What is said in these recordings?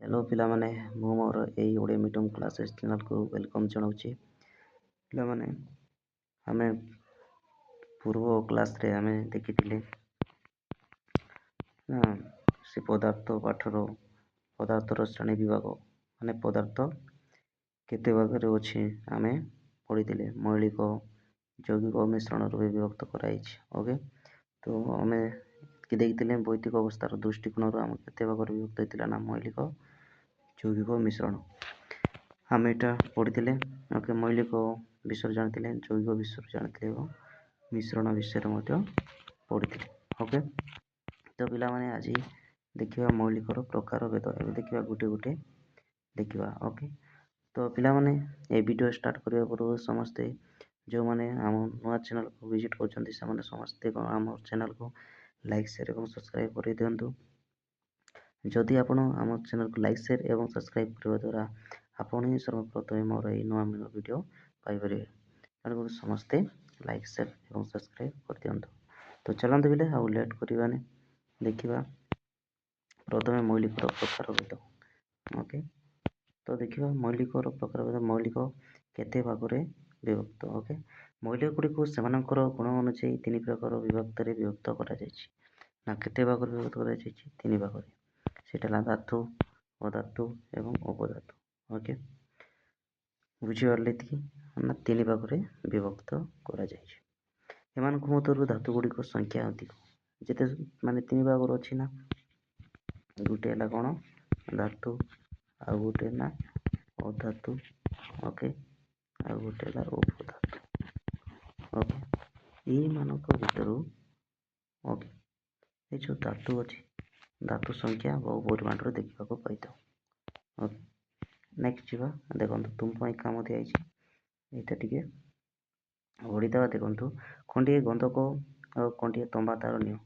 Hello पिलामाने मु मोर एई Odia medium classes channel को welcome जनाऊँगी। पिलामाने आमे पूर्व क्लास रे आमे देखिथिले से पदार्थ पाठर पदार्थर श्रेणी विभाग माने पदार्थ केते भाग रे अछि आमे पढ़िथिले मौलिक यौगिक मिश्रण रू विभक्त कराइछि। ओके तो आमे कि देखिथिले भौतिक अवस्थार दृष्टिकोण रू आम केते भाग रे विभक्त होइतिला ना मौलिक यौगिक मिश्रण आमे एटा पढ़िथिले। ओके मौलिक विषय जानथिले यौगिक विषय जानथिले एवं मिश्रण विषय मध्ये पढ़िथिले। ओके तो पिला माने आज देखिबा मौलिकर प्रकार भेद एबे देखिबा गुटे गुटे देखिबा। ओके तो पिला माने ए वीडियो स्टार्ट करिया पूर्व समस्ते जो माने आम नुआ चैनल को विजिट करछन्ती से माने समस्ते आम चैनल को लाइक शेयर एवं सब्सक्राइब कर दियंतु। जदि आपण आम चैनल को लाइक शेयर एवं सब्सक्राइब करबा द्वारा आपण ही सर्वप्रथम मोर ए नुआ वीडियो पाई परिबे। तेणु समस्ते लाइक शेयर एवं सब्सक्राइब कर दियंतु। तो चलंतु बिले आ लेट करिबाने देखिबा प्रथमे मौलिक प्रकार भेद। ओके तो देखिबा मौलिक प्रकार भेद मौलिक केते भाग रे विभक्त। ओके मौलिक गुडी को सेमानकर गुण अनुसार तीन प्रकार विभक्त रे विभक्त करा जायछि ना केते भाग रे विभक्त करा जायछि तीन भाग रे सेटा धातु अधातु एवं अपधातु। ओके बुझिपारे कि ना तीन भाग रे विभक्त करा जायछि। एमानक मधरु धातु गुडी को संख्या अधिक जेते माने तीन भाग रो अछि ना गुटे हला कोन धातु आ गुटे ना अधातु। ओके आ गुटे हला उपधातु। ओके एई मानक भितरु ओके ए जो धातु अछि धातु संख्या बहु परिमाण रे देखा को पाइतो। ओके नेक्स्ट जीवा देखंतु तुम पई काम दिया आइछि एटा टिके ओडी दवा देखंतु खंडिए गंधक और खंडिए तंबा तार नियो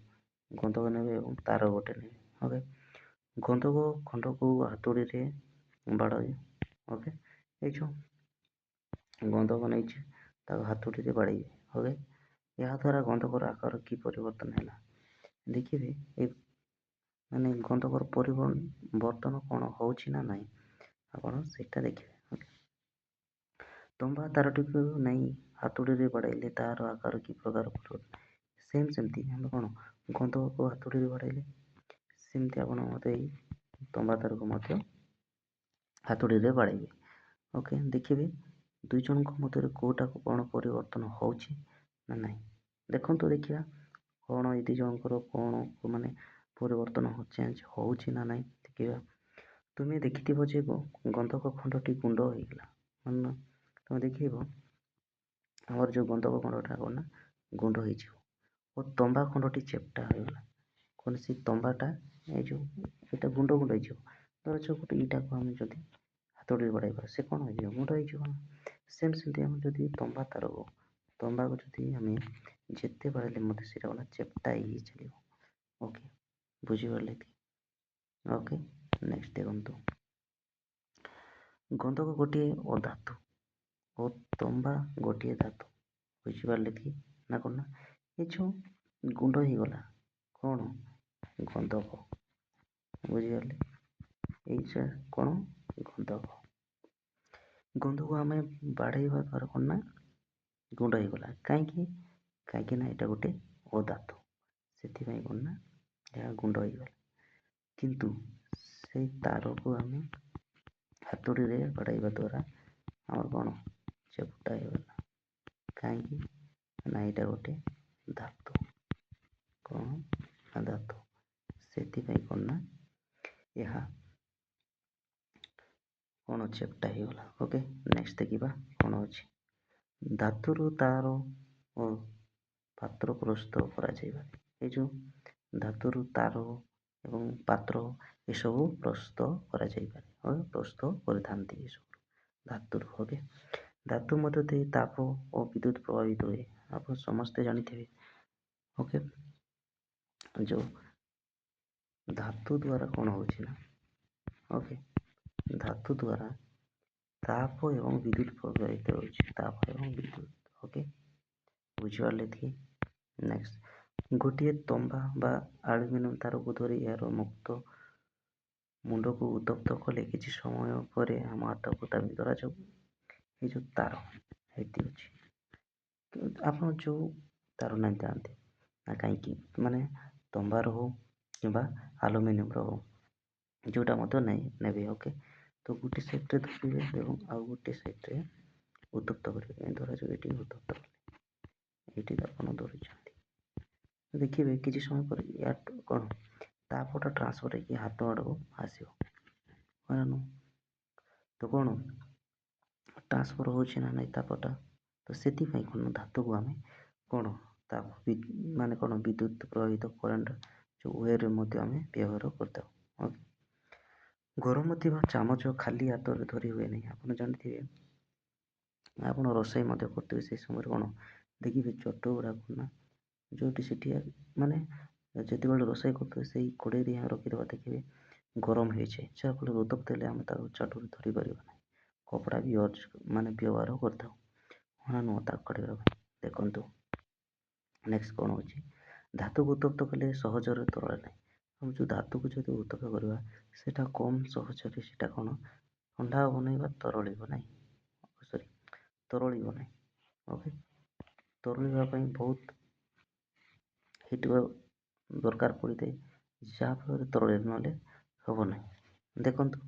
गंधक नेबे एवं तार गोटे नेबे। ओके गंधक खंड को हातुड़ी रे बाड़ाई। ओके ए जो गंधक नै छै ता हातुड़ी रे बाड़ाई। ओके या द्वारा गंधकर आकार की परिवर्तन हैला देखिबे ए माने गंधकर परिवर्तन कोन होछि ना नाही आपण सेटा देखिबे। ओके तंबा तारटी को नहीं हातुड़ी रे बाड़ाइले तार आकार की प्रकार परिवर्तन सेम सेमती हम कोन गंधक को हातुड़ी रे बाड़ाइले सेमती आपण मते तंबा तार को मते हातुड़ी रे बाड़ाइबे। ओके देखिबे दुई जन को मते कोटा को कोन परिवर्तन होछि ना नाही देखंतु देखिबा कोन ए दुई जन को कोन माने परिवर्तन हो चेंज होछि ना नाही देखिबा। तुमे देखिथिबो जे गंधक खंडटी गुंड हो गेला मन तुम देखिबो हमर जो गंधक खंडटा कोन ना गुंड होई जिवो और तंबा खंडटी चेप्टा हो गेला कोन से तंबाटा ए जो एटा गुंड गुंड होई जिवो धर जो गुटे इटा को हम जदी हातोडी बडाइबा से कोन होई जिवो गुंड होई जिवो सेम सेमती हम जदी तंबा तार को तंबा को जदी हमें जेते बाड़ले मते सेटा वाला चेप्टा ही चलिबो। ओके बुझी परले कि ओके नेक्स्ट देखंतु गंधक गोटे अधातु और तंबा गोटे धातु बुझी परले कि ना कोन ना ए जो गुंड ही गला कोन गंधक बुझी परले ए जे कोन गंधक गंधक हमें बाड़ाइबा द्वारा कोन ना गुंड ही गला काई ना एटा गोटे अधातु सेति पई कोन ना या गुंड ही गला किंतु से तार को हमें हातुड़ी रे बाड़ाइबा द्वारा हमर कोन चेप्टा ही गला काई ना एटा गोटे धातु कोन धातु सेति पई कोन ना यहा कोन चेप्टा ही गला। ओके नेक्स्ट देखिबा कोन अछि धातुरु तार और पात्र प्रस्तुत करा जाइबा ए जो धातुरु तार एवं पात्र ए सब प्रस्तुत करा जाई पारे और प्रस्तुत करथांती ए सब धातुरु। ओके धातु मते ताप और विद्युत प्रभावित हुए आप समस्ते जानिथिबे। ओके जो धातु द्वारा कोन होछि ना ओके धातु द्वारा ताप एवं विद्युत प्रभावित होछि ताप एवं विद्युत। ओके बुझी परले कि नेक्स्ट गोटे तंबा बा एल्युमिनियम तार को धरी यार मुक्त ମୁଣ୍ଡକୁ ଉତ୍ତପ୍ତ କଲେ କିଛି ସମୟ ପରେ ଆମ ହାତକୁ ଦାବି କରାଯାଉ ଏଇ ଯେଉଁ ତାର ଏଠି ଅଛି, ଆପଣ ଯେଉଁ ତାର ନେଇ ଯାଆନ୍ତି ନା କାହିଁକି, ମାନେ ତମ୍ବାର ହଉ କିମ୍ବା ଆଲୁମିନିୟମର ହଉ, ଯେଉଁଟା ମଧ୍ୟ ନେବେ। ଓକେ, ତ ଗୋଟେ ସାଇଡ଼୍ରେ ଧରିବେ ଏବଂ ଆଉ ଗୋଟେ ସାଇଡ଼୍ରେ ଉତ୍ତପ୍ତ କରିବେ। ଧରାଯାଉ ଏଠି ଉତ୍ତପ୍ତ କଲେ, ଏଇଠି ଆପଣ ଧରିଛନ୍ତି, ଦେଖିବେ କିଛି ସମୟ ପରେ ୟାଠୁ କ'ଣ ତାପଟା ଟ୍ରାନ୍ସଫର୍ ହେଇକି ହାତ ଆଡ଼କୁ ଆସିବ। ତ କ'ଣ ଟ୍ରାନ୍ସଫର୍ ହେଉଛି ନା ନାହିଁ ତାପଟା, ତ ସେଥିପାଇଁ କ'ଣ ଧାତୁକୁ ଆମେ କ'ଣ ତାପ ମାନେ କ'ଣ ବିଦ୍ୟୁତ ପ୍ରବାହିତ କରେଣ୍ଟ ଯେଉଁ ୱେରେ ମଧ୍ୟ ଆମେ ବ୍ୟବହାର କରିଥାଉ। ଓକେ, ଗରମ ଥିବା ଚାମଚ ଖାଲି ହାତରେ ଧରି ହୁଏ ନାହିଁ। ଆପଣ ଜାଣିଥିବେ, ଆପଣ ରୋଷେଇ ମଧ୍ୟ କରୁଥିବେ, ସେଇ ସମୟରେ କ'ଣ ଦେଖିବେ ଚଟୁ ଗୁଡ଼ାକ ନା ଯେଉଁଠି ସେଠି ମାନେ ଯେତେବେଳେ ରୋଷେଇ କରୁଥିବେ ସେଇ କଡ଼େଇରେ ରଖିଦେବା, ଦେଖିବେ ଗରମ ହେଇଯାଏ, ଯାହାଫଳରେ ଉତ୍ତପ୍ତ ହେଲେ ଆମେ ତାକୁ ଚଟୁରେ ଧରିପାରିବା ନାହିଁ। କପଡ଼ା ବି ମାନେ ବ୍ୟବହାର କରିଥାଉ, ହଁ ନୁହଁ, ତାକୁ କାଢ଼ିବା ପାଇଁ। ଦେଖନ୍ତୁ ନେକ୍ସଟ କ'ଣ ହେଉଛି, ଧାତୁକୁ ଉତ୍ତପ୍ତ କଲେ ସହଜରେ ତରଳେ ନାହିଁ। ଆମେ ଯେଉଁ ଧାତୁକୁ ଯଦି ଉତ୍ତପ୍ତ କରିବା ସେଇଟା କମ୍ ସହଜରେ ସେଇଟା କ'ଣ ଥଣ୍ଡା ହେବ ନାହିଁ ବା ତରଳିବ ନାହିଁ, ତରଳିବ ନାହିଁ। ଓକେ, ତରଳିବା ପାଇଁ ବହୁତ ହିଟ୍ ଦରକାର ପଡ଼ିଥାଏ, ଯାହାଫଳରେ ତରଳିବ, ନହେଲେ ହେବ ନାହିଁ। ଦେଖନ୍ତୁ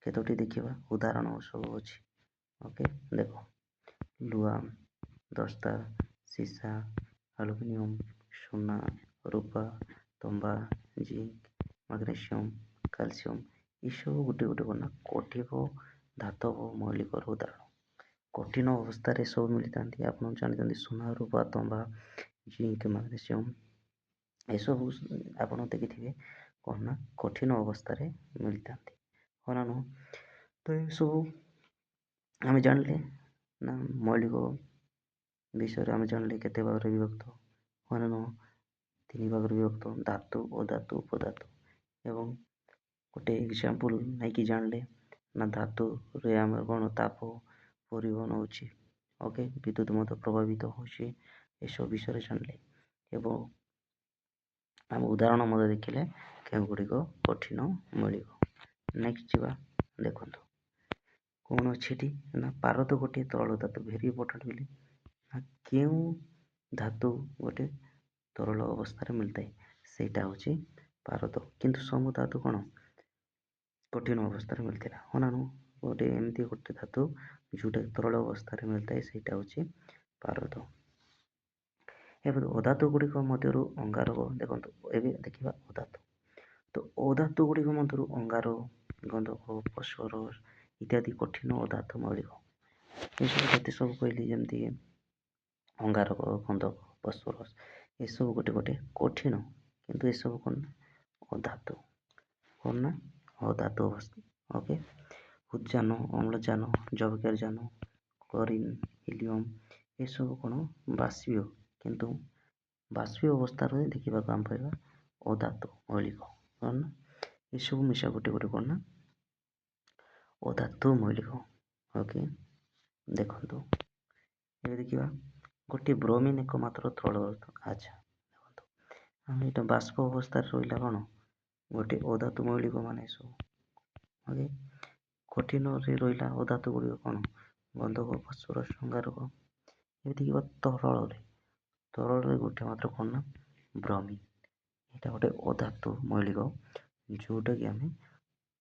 କେତୋଟି ଦେଖିବା ଉଦାହରଣ ସବୁ ଅଛି। ଓକେ, ଦେଖ ଲୁହା, ଦସ୍ତା, ସୀସା, ଆଲୁମିନିୟମ, ସୁନା, ରୂପା, ତମ୍ବା, ଜିଙ୍କ, ମାଗ୍ନେସିୟମ୍, କ୍ୟାଲସିୟମ୍, ଏସବୁ ଗୋଟେ ଗୋଟେ କ'ଣ କଠିନ ଧାତବ ମୌଳିକର ଉଦାହରଣ। କଠିନ ଅବସ୍ଥାରେ ସବୁ ମିଳିଥାନ୍ତି। ଆପଣ ଜାଣିଛନ୍ତି ସୁନା, ରୂପା, ତମ୍ବା, ଜିଙ୍କ, ମାଗ୍ନେସିୟମ୍ ଏସବୁ ଆପଣ ଦେଖିଥିବେ କ'ଣ ନା କଠିନ ଅବସ୍ଥାରେ ମିଳିଥାନ୍ତି, ହଁ ନା ନୁହଁ। ତ ଏସବୁ ଆମେ ଜାଣିଲେ ନା ମୌଳିକ ବିଷୟରେ ଆମେ ଜାଣିଲେ କେତେ ଭାଗରେ ବିଭକ୍ତ, ହଁ ନା ନୁହଁ, 3 ଭାଗରେ ବିଭକ୍ତ, ଧାତୁ, ଅଧାତୁ, ଉପଧାତୁ। ଏବଂ ଗୋଟେ ଏକ୍ଜାମ୍ପଲ୍ ନେଇକି ଜାଣିଲେ ନା ଧାତୁରେ ଆମର କ'ଣ ତାପ ପରିବହନ ହେଉଛି। ଓକେ, ବିଦ୍ୟୁତ ମଧ୍ୟ ପ୍ରଭାବିତ ହେଉଛି, ଏସବୁ ବିଷୟରେ ଜାଣିଲେ ଏବଂ ଆମ ଉଦାହରଣ ମଧ୍ୟ ଦେଖିଲେ କେଉଁଗୁଡ଼ିକ କଠିନ ମୌଳିକ। ନେକ୍ସଟ ଯିବା, ଦେଖନ୍ତୁ କ'ଣ ଅଛି ଏଠି ନା ପାରଦ ଗୋଟିଏ ତରଳ ଧାତୁ, ଭେରି ଇମ୍ପୋର୍ଟାଣ୍ଟ ବୋଲି, ନା କେଉଁ ଧାତୁ ଗୋଟେ ତରଳ ଅବସ୍ଥାରେ ମିଳିଥାଏ, ସେଇଟା ହେଉଛି ପାରଦ। କିନ୍ତୁ ସବୁ ଧାତୁ କ'ଣ କଠିନ ଅବସ୍ଥାରେ ମିଳିଥିଲା, ହଁ ନା ନୁହଁ। ଗୋଟେ ଏମିତି ଗୋଟେ ଧାତୁ ଯେଉଁଟା ତରଳ ଅବସ୍ଥାରେ ମିଳିଥାଏ, ସେଇଟା ହେଉଛି ପାରଦ। ଏବେ ଅଧାତୁ ଗୁଡ଼ିକ ମଧ୍ୟରୁ ଅଙ୍ଗାରକ, ଦେଖନ୍ତୁ ଏବେ ଦେଖିବା ଅଧାତୁ। ତ ଅଧାତୁ ଗୁଡ଼ିକ ମଧ୍ୟରୁ ଅଙ୍ଗାର, ଗନ୍ଧକ, ଫସ୍ଫରସ୍ ଇତ୍ୟାଦି କଠିନ ଅଧାତୁ ମୌଳିକ। ଏସବୁ ଯେତେ ସବୁ କହିଲି, ଯେମିତି ଅଙ୍ଗାରକ, ଗନ୍ଧକ, ଫସ୍ଫରସ୍ ଏସବୁ ଗୋଟେ ଗୋଟେ କଠିନ, କିନ୍ତୁ ଏସବୁ କ'ଣ ନା ଅଧାତୁ, କ'ଣ ନା ଅଧାତୁ ଅବସ୍ଥା। ଓକେ, ଉଦ୍ଜାନ, ଅମ୍ଳଜାନ, ଯବକ୍ଷାରଜାନ, କ୍ଲୋରିନ୍, ହିଲିୟମ୍ ଏସବୁ କ'ଣ ବାଷ୍ପୀୟ, କିନ୍ତୁ ବାଷ୍ପୀୟ ଅବସ୍ଥାରେ ଦେଖିବାକୁ ଆମେ ପାଇବା ଅଧାତୁ ମୌଳିକ, କ'ଣ ନା ଏସବୁ ମିଶା ଗୋଟେ ଗୋଟେ କ'ଣ ନା ଅଧାତୁ ମୌଳିକ। ଓକେ, ଦେଖନ୍ତୁ ଏବେ ଦେଖିବା ଗୋଟିଏ ବ୍ରୋମିନ୍ ଏକମାତ୍ର ତରଳ। ଆଚ୍ଛା, ଦେଖନ୍ତୁ ଆମେ ଏଇଟା ବାଷ୍ପ ଅବସ୍ଥାରେ ରହିଲା କ'ଣ ଗୋଟେ ଅଧାତୁ ମୌଳିକ ମାନେ ଏସବୁ। ଓକେ, କଠିନରେ ରହିଲା ଅଧାତୁ ଗୁଡ଼ିକ କ'ଣ ଗନ୍ଧକ, ଫସ୍ଫରସ୍, ଅଙ୍ଗାରକ। ଏବେ ଦେଖିବା ତରଳରେ ଗୋଟେ ମାତ୍ର କ'ଣ ନା ବ୍ରୋମିନ୍, ଏଇଟା ଗୋଟେ ଅଧାତୁ ମୌଳିକ ଯେଉଁଟାକି ଆମେ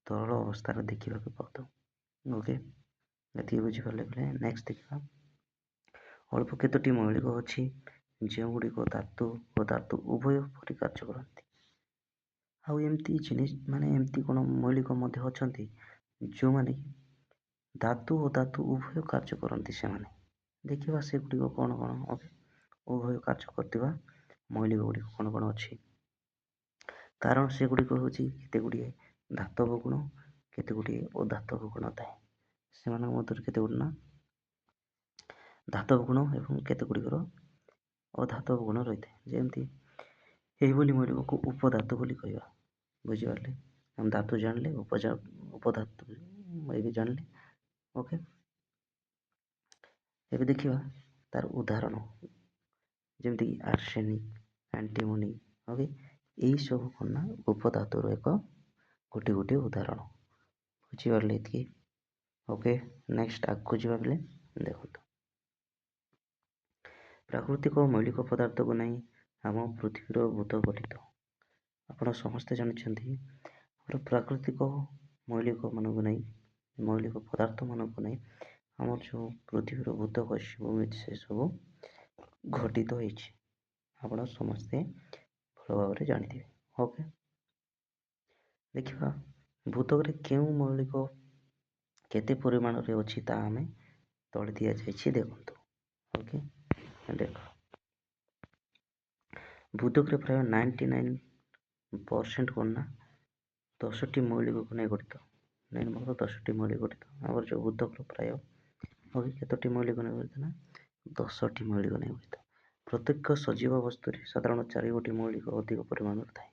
ତରଳ ଅବସ୍ଥାରେ ଦେଖିବାକୁ ପାଉଥାଉ। ଓକେ, ଏତିକି ବୁଝିପାରିଲେ ପରେ ନେକ୍ସଟ ଦେଖିବା ଅଳ୍ପ କେତୋଟି ମୌଳିକ ଅଛି ଯେଉଁଗୁଡ଼ିକ ଧାତୁ ଓ ଧାତୁ ଉଭୟ ପରି କାର୍ଯ୍ୟ କରନ୍ତି। ଆଉ ଏମିତି ଜିନିଷ ମାନେ ଏମିତି କ'ଣ ମୌଳିକ ମଧ୍ୟ ଅଛନ୍ତି ଯେଉଁମାନେ କି ଧାତୁ ଓ ଧାତୁ ଉଭୟ କାର୍ଯ୍ୟ କରନ୍ତି। ସେମାନେ ଦେଖିବା ସେଗୁଡ଼ିକ କ'ଣ କ'ଣ। ଓକେ, ଉଭୟ କାର୍ଯ୍ୟ କରୁଥିବା ମୌଳିକ ଗୁଡ଼ିକ କ'ଣ କ'ଣ ଅଛି, କାରଣ ସେଗୁଡ଼ିକ ହେଉଛି କେତେ ଗୁଡ଼ିଏ ଧାତବ ଗୁଣ, କେତେ ଗୁଡ଼ିଏ ଅଧାତବ ଗୁଣ ଥାଏ। ସେମାନଙ୍କ ମଧ୍ୟରୁ କେତେ ଗୁଡ଼ିଏ ନା ଧାତବ ଗୁଣ ଏବଂ କେତେ ଗୁଡ଼ିକର ଅଧାତବ ଗୁଣ ରହିଥାଏ। ଯେମିତି ଏହିଭଳି ମୌଳିକକୁ ଉପଧାତୁ ବୋଲି କହିବା। ବୁଝିପାରିଲେ, ଆମେ ଧାତୁ ଜାଣିଲେ, ଉପଧାତୁ ଏବେ ଜାଣିଲେ। ଓକେ, ଏବେ ଦେଖିବା ତାର ଉଦାହରଣ, ଯେମିତିକି ଆର୍ସେନିକ୍, ଆଣ୍ଟିମୋନି। ଓକେ, ଏଇସବୁ କ'ଣ ନା ଉପଧାତୁର ଏକ ଗୋଟିଏ ଉଦାହରଣ। ବୁଝିପାରିଲେ ଏତିକି? ଓକେ, ନେକ୍ସଟ ଆଗକୁ ଯିବା ବେଲେ ଦେଖନ୍ତୁ, ପ୍ରାକୃତିକ ମୌଳିକ ପଦାର୍ଥକୁ ନେଇ ଆମ ପୃଥିବୀର ଭୂତ ଗଠିତ। ଆପଣ ସମସ୍ତେ ଜାଣିଛନ୍ତି ଆମର ପ୍ରାକୃତିକ ମୌଳିକ ପଦାର୍ଥମାନଙ୍କୁ ନେଇ ଆମର ଯେଉଁ ପୃଥିବୀର ଭୂତ ପଶ୍ଚିମ ସେସବୁ ଘଟିତ ହେଇଛି। ଆପଣ ସମସ୍ତେ ଭଲ ଭାବରେ ଜାଣିଥିବେ। ଓକେ, ଦେଖିବା ଭୂତକରେ କେଉଁ ମୌଳିକ କେତେ ପରିମାଣରେ ଅଛି ତାହା ଆମେ ତଳେ ଦିଆଯାଇଛି ଦେଖନ୍ତୁ। ଓକେ, ଦେଖ ଭୂତକରେ ପ୍ରାୟ 99% କ'ଣ ନା 10ଟି ମୌଳିକକୁ ନେଇ ଗଠିତ। 10ଟି ମୌଳିକ ଗଠିତ। ଆମର ଯେଉଁ ଭୂତକର ପ୍ରାୟ କେତୋଟି ମୌଳିକ ନେଇ ଗଠିତ ନା 10ଟି ମୌଳିକ ନେଇ ଗଠିତ। ପ୍ରତ୍ୟେକ ସଜୀବ ବସ୍ତୁରେ ସାଧାରଣ 4 ମୌଳିକ ଅଧିକ ପରିମାଣରେ ଥାଏ।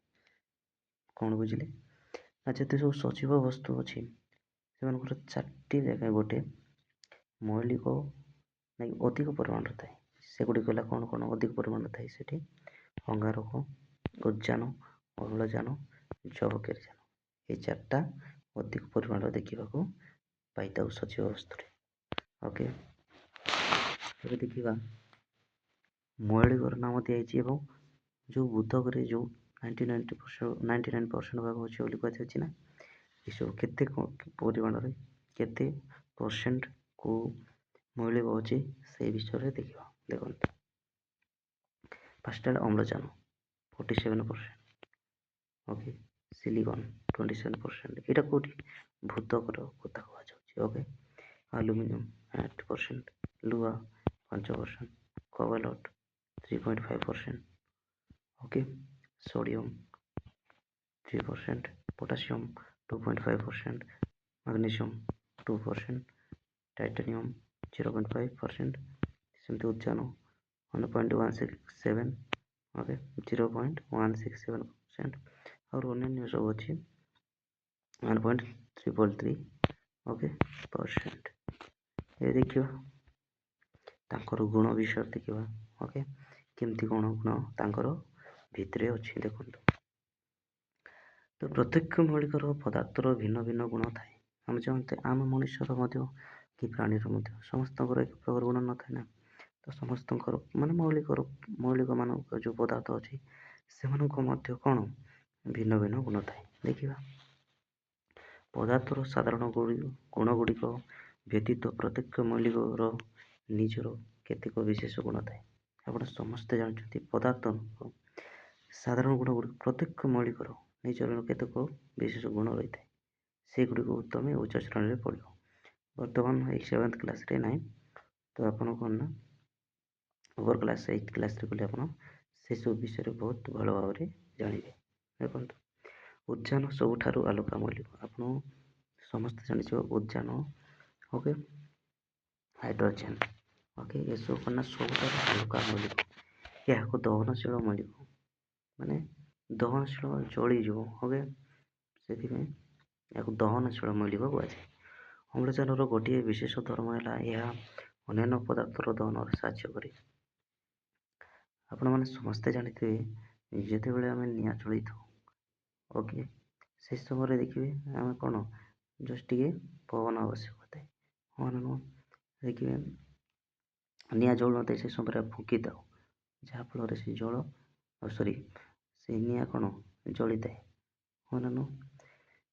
କ'ଣ ବୁଝିଲେ ନା, ଯେତେ ସବୁ ସଜୀବ ବସ୍ତୁ ଅଛି ସେମାନଙ୍କର 4ଟି ଲେଖାଏଁ ଗୋଟେ ମୌଳିକ ଅଧିକ ପରିମାଣରେ ଥାଏ। ସେଗୁଡ଼ିକ ହେଲା କ'ଣ କ'ଣ ଅଧିକ ପରିମାଣରେ ଥାଏ ସେଠି? ଅଙ୍ଗାରକ, ଉଦ୍ଜାନ, ଅମ୍ଳଜାନ, ଯବକ୍ଷାରଜାନ। এই 4ଟା ଅଧିକ ପରିମାଣରେ ଦେଖିବାକୁ ପାଇଥାଉ ସଜୀବ ବସ୍ତୁରେ। ଓକେ, ଏବେ ଦେଖିବା ମୌଳିକର ନାମ ଦିଆଯାଇଛି ଏବଂ ଯେଉଁ ଭୂତକରେ ଯେଉଁ 99% ଭାଗ ଅଛି ବୋଲି କୁହାଯାଉଛି ନା, ଏସବୁ କେତେ ପରିମାଣରେ କେତେ ପରସେଣ୍ଟ କେଉଁ ମୌଳିକ ଅଛି ସେଇ ବିଷୟରେ ଦେଖିବା। ଦେଖନ୍ତୁ, ଫାର୍ଷ୍ଟ ହେଲା ଅମ୍ଳଜାନ 47%। Okay, silicon 27%। ଏଇଟା କେଉଁଠି? ଭୂତକର କଥା କୁହାଯାଉଛି। ଓକେ, ଆଲୁମିନିୟମ 8%, ଲୁହା 5%, cobalt 3.5%, okay, sodium 3%, potassium 2.5%, magnesium 2%, titanium 0.5%, सेमती उद्जान 1.167, ओके 0.167%, और अन्य सब अच्छी 1.333, ओके परसेंट। ये देखिए तांकर गुण विषय देखा। ओके, केमती कौन गुण तांकर भितरे अच्छी देखते। तो प्रत्येक मौलिकर पदार्थर भिन्न भिन्न गुण थाए। आम जानते आम मनुष्यर कि प्राणीर समस्त एक प्रकार गुण न था ना। तो समस्त माने मौलिक मान जो पदार्थ अच्छी से कौन भिन्न भिन्न गुण थाए। देखा पदार्थर साधारण गुणगुड़िक व्यतीत प्रत्येक मौलिकर निजर केतेक विशेष गुण थाए। आप समस्ते जानते पदार्थ साधारण गुणगुड़िक प्रत्येक मौलिकर निजर केतेक विशेष गुण रही है। से गुड़िक तुम उच्च श्रेणी पढ़ बर्तमान 7th क्लास रे ना। तो आपन कौन ना ओवर क्लास 8th क्लास रे बोले आपन से सब विषय बहुत भल भाव में जानवे। देखो उद्जान सबुठारु आलोका मौलिक आप समस्त जानी उद्जान, ओके हाइड्रोजेन, ओके ये सब कौन सबुठारु आलोका मौलिक। यह दहनशील मौलिक माने दहनशील जलीजीव। ओके से दहनशील मौलिक कहुए। अम्लजान गोटे विशेष धर्म है यह अन्य पदार्थर दहन साहाय्य करे। आपण मैंने समस्ते जानते जिते बड़े आम निआ चल था। ओके से समय देखिए आम कौन जस्ट टे पवन आवश्यक होता है। हाँ ना देखिए निआ जल न से समय फुकी था जहाँफल से जल सरी से निआ कौन जली थाए। हाँ ना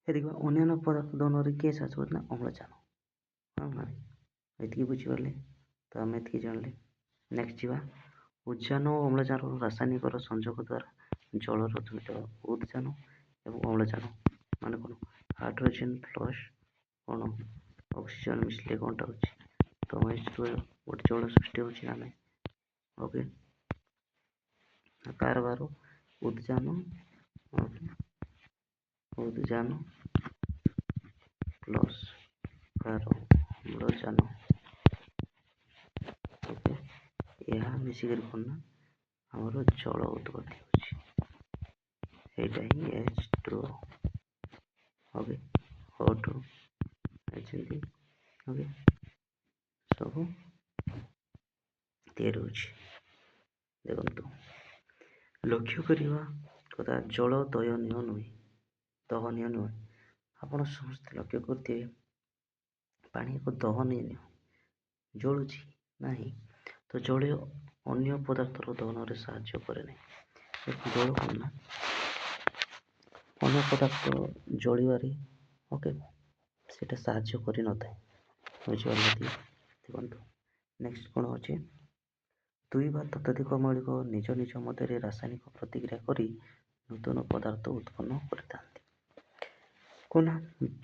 देखिए अन्य पदार्थ दहन किए साहय करते ना अम्लजान। हाँ ना ये बुझीपारे तो आम ये जानले। नेक्स्ट जा उद्जान और अम्लजान रासायनिक संयोग द्वारा जल निर्मित उद्जान एवं अम्लजान मान कौन हाइड्रोजेन प्लस कौन ऑक्सीजन मिसले कौन टा तो गोटे जल सृष्टि होना। ओके कारबार उद्जान प्लस कार अम्लजान। ओके यह मिसिक कौन ना आमर जल उत्पत्ति होटा ही H2O। ओके O2 ओके सब तैयारी देखो लक्ष्य करवा कथा जल दहनीय नुहे ଆପଣ ସମସ୍ତେ ଲକ୍ଷ୍ୟ କରୁଥିବେ ପାଣି ଏକ ଦହନୀୟ ଜଳୁଛି ନାହିଁ, ତ ଜଳୀୟ ଅନ୍ୟ ପଦାର୍ଥର ଦହନରେ ସାହାଯ୍ୟ କରେ ନାହିଁ। ଜଳ କ'ଣ ନା ଅନ୍ୟ ପଦାର୍ଥ ଜଳିବାରେ ଓକେ ସେଇଟା ସାହାଯ୍ୟ କରିନଥାଏ। ବୁଝିପାରିଲେ? ଦେଖନ୍ତୁ ନେକ୍ସଟ କ'ଣ ଅଛି, ଦୁଇ ବା ତତୋଧିକ ମୌଳିକ ନିଜ ନିଜ ମଧ୍ୟରେ ରାସାୟନିକ ପ୍ରତିକ୍ରିୟା କରି ନୂତନ ପଦାର୍ଥ ଉତ୍ପନ୍ନ କରିଥାନ୍ତି। କ'ଣ ନା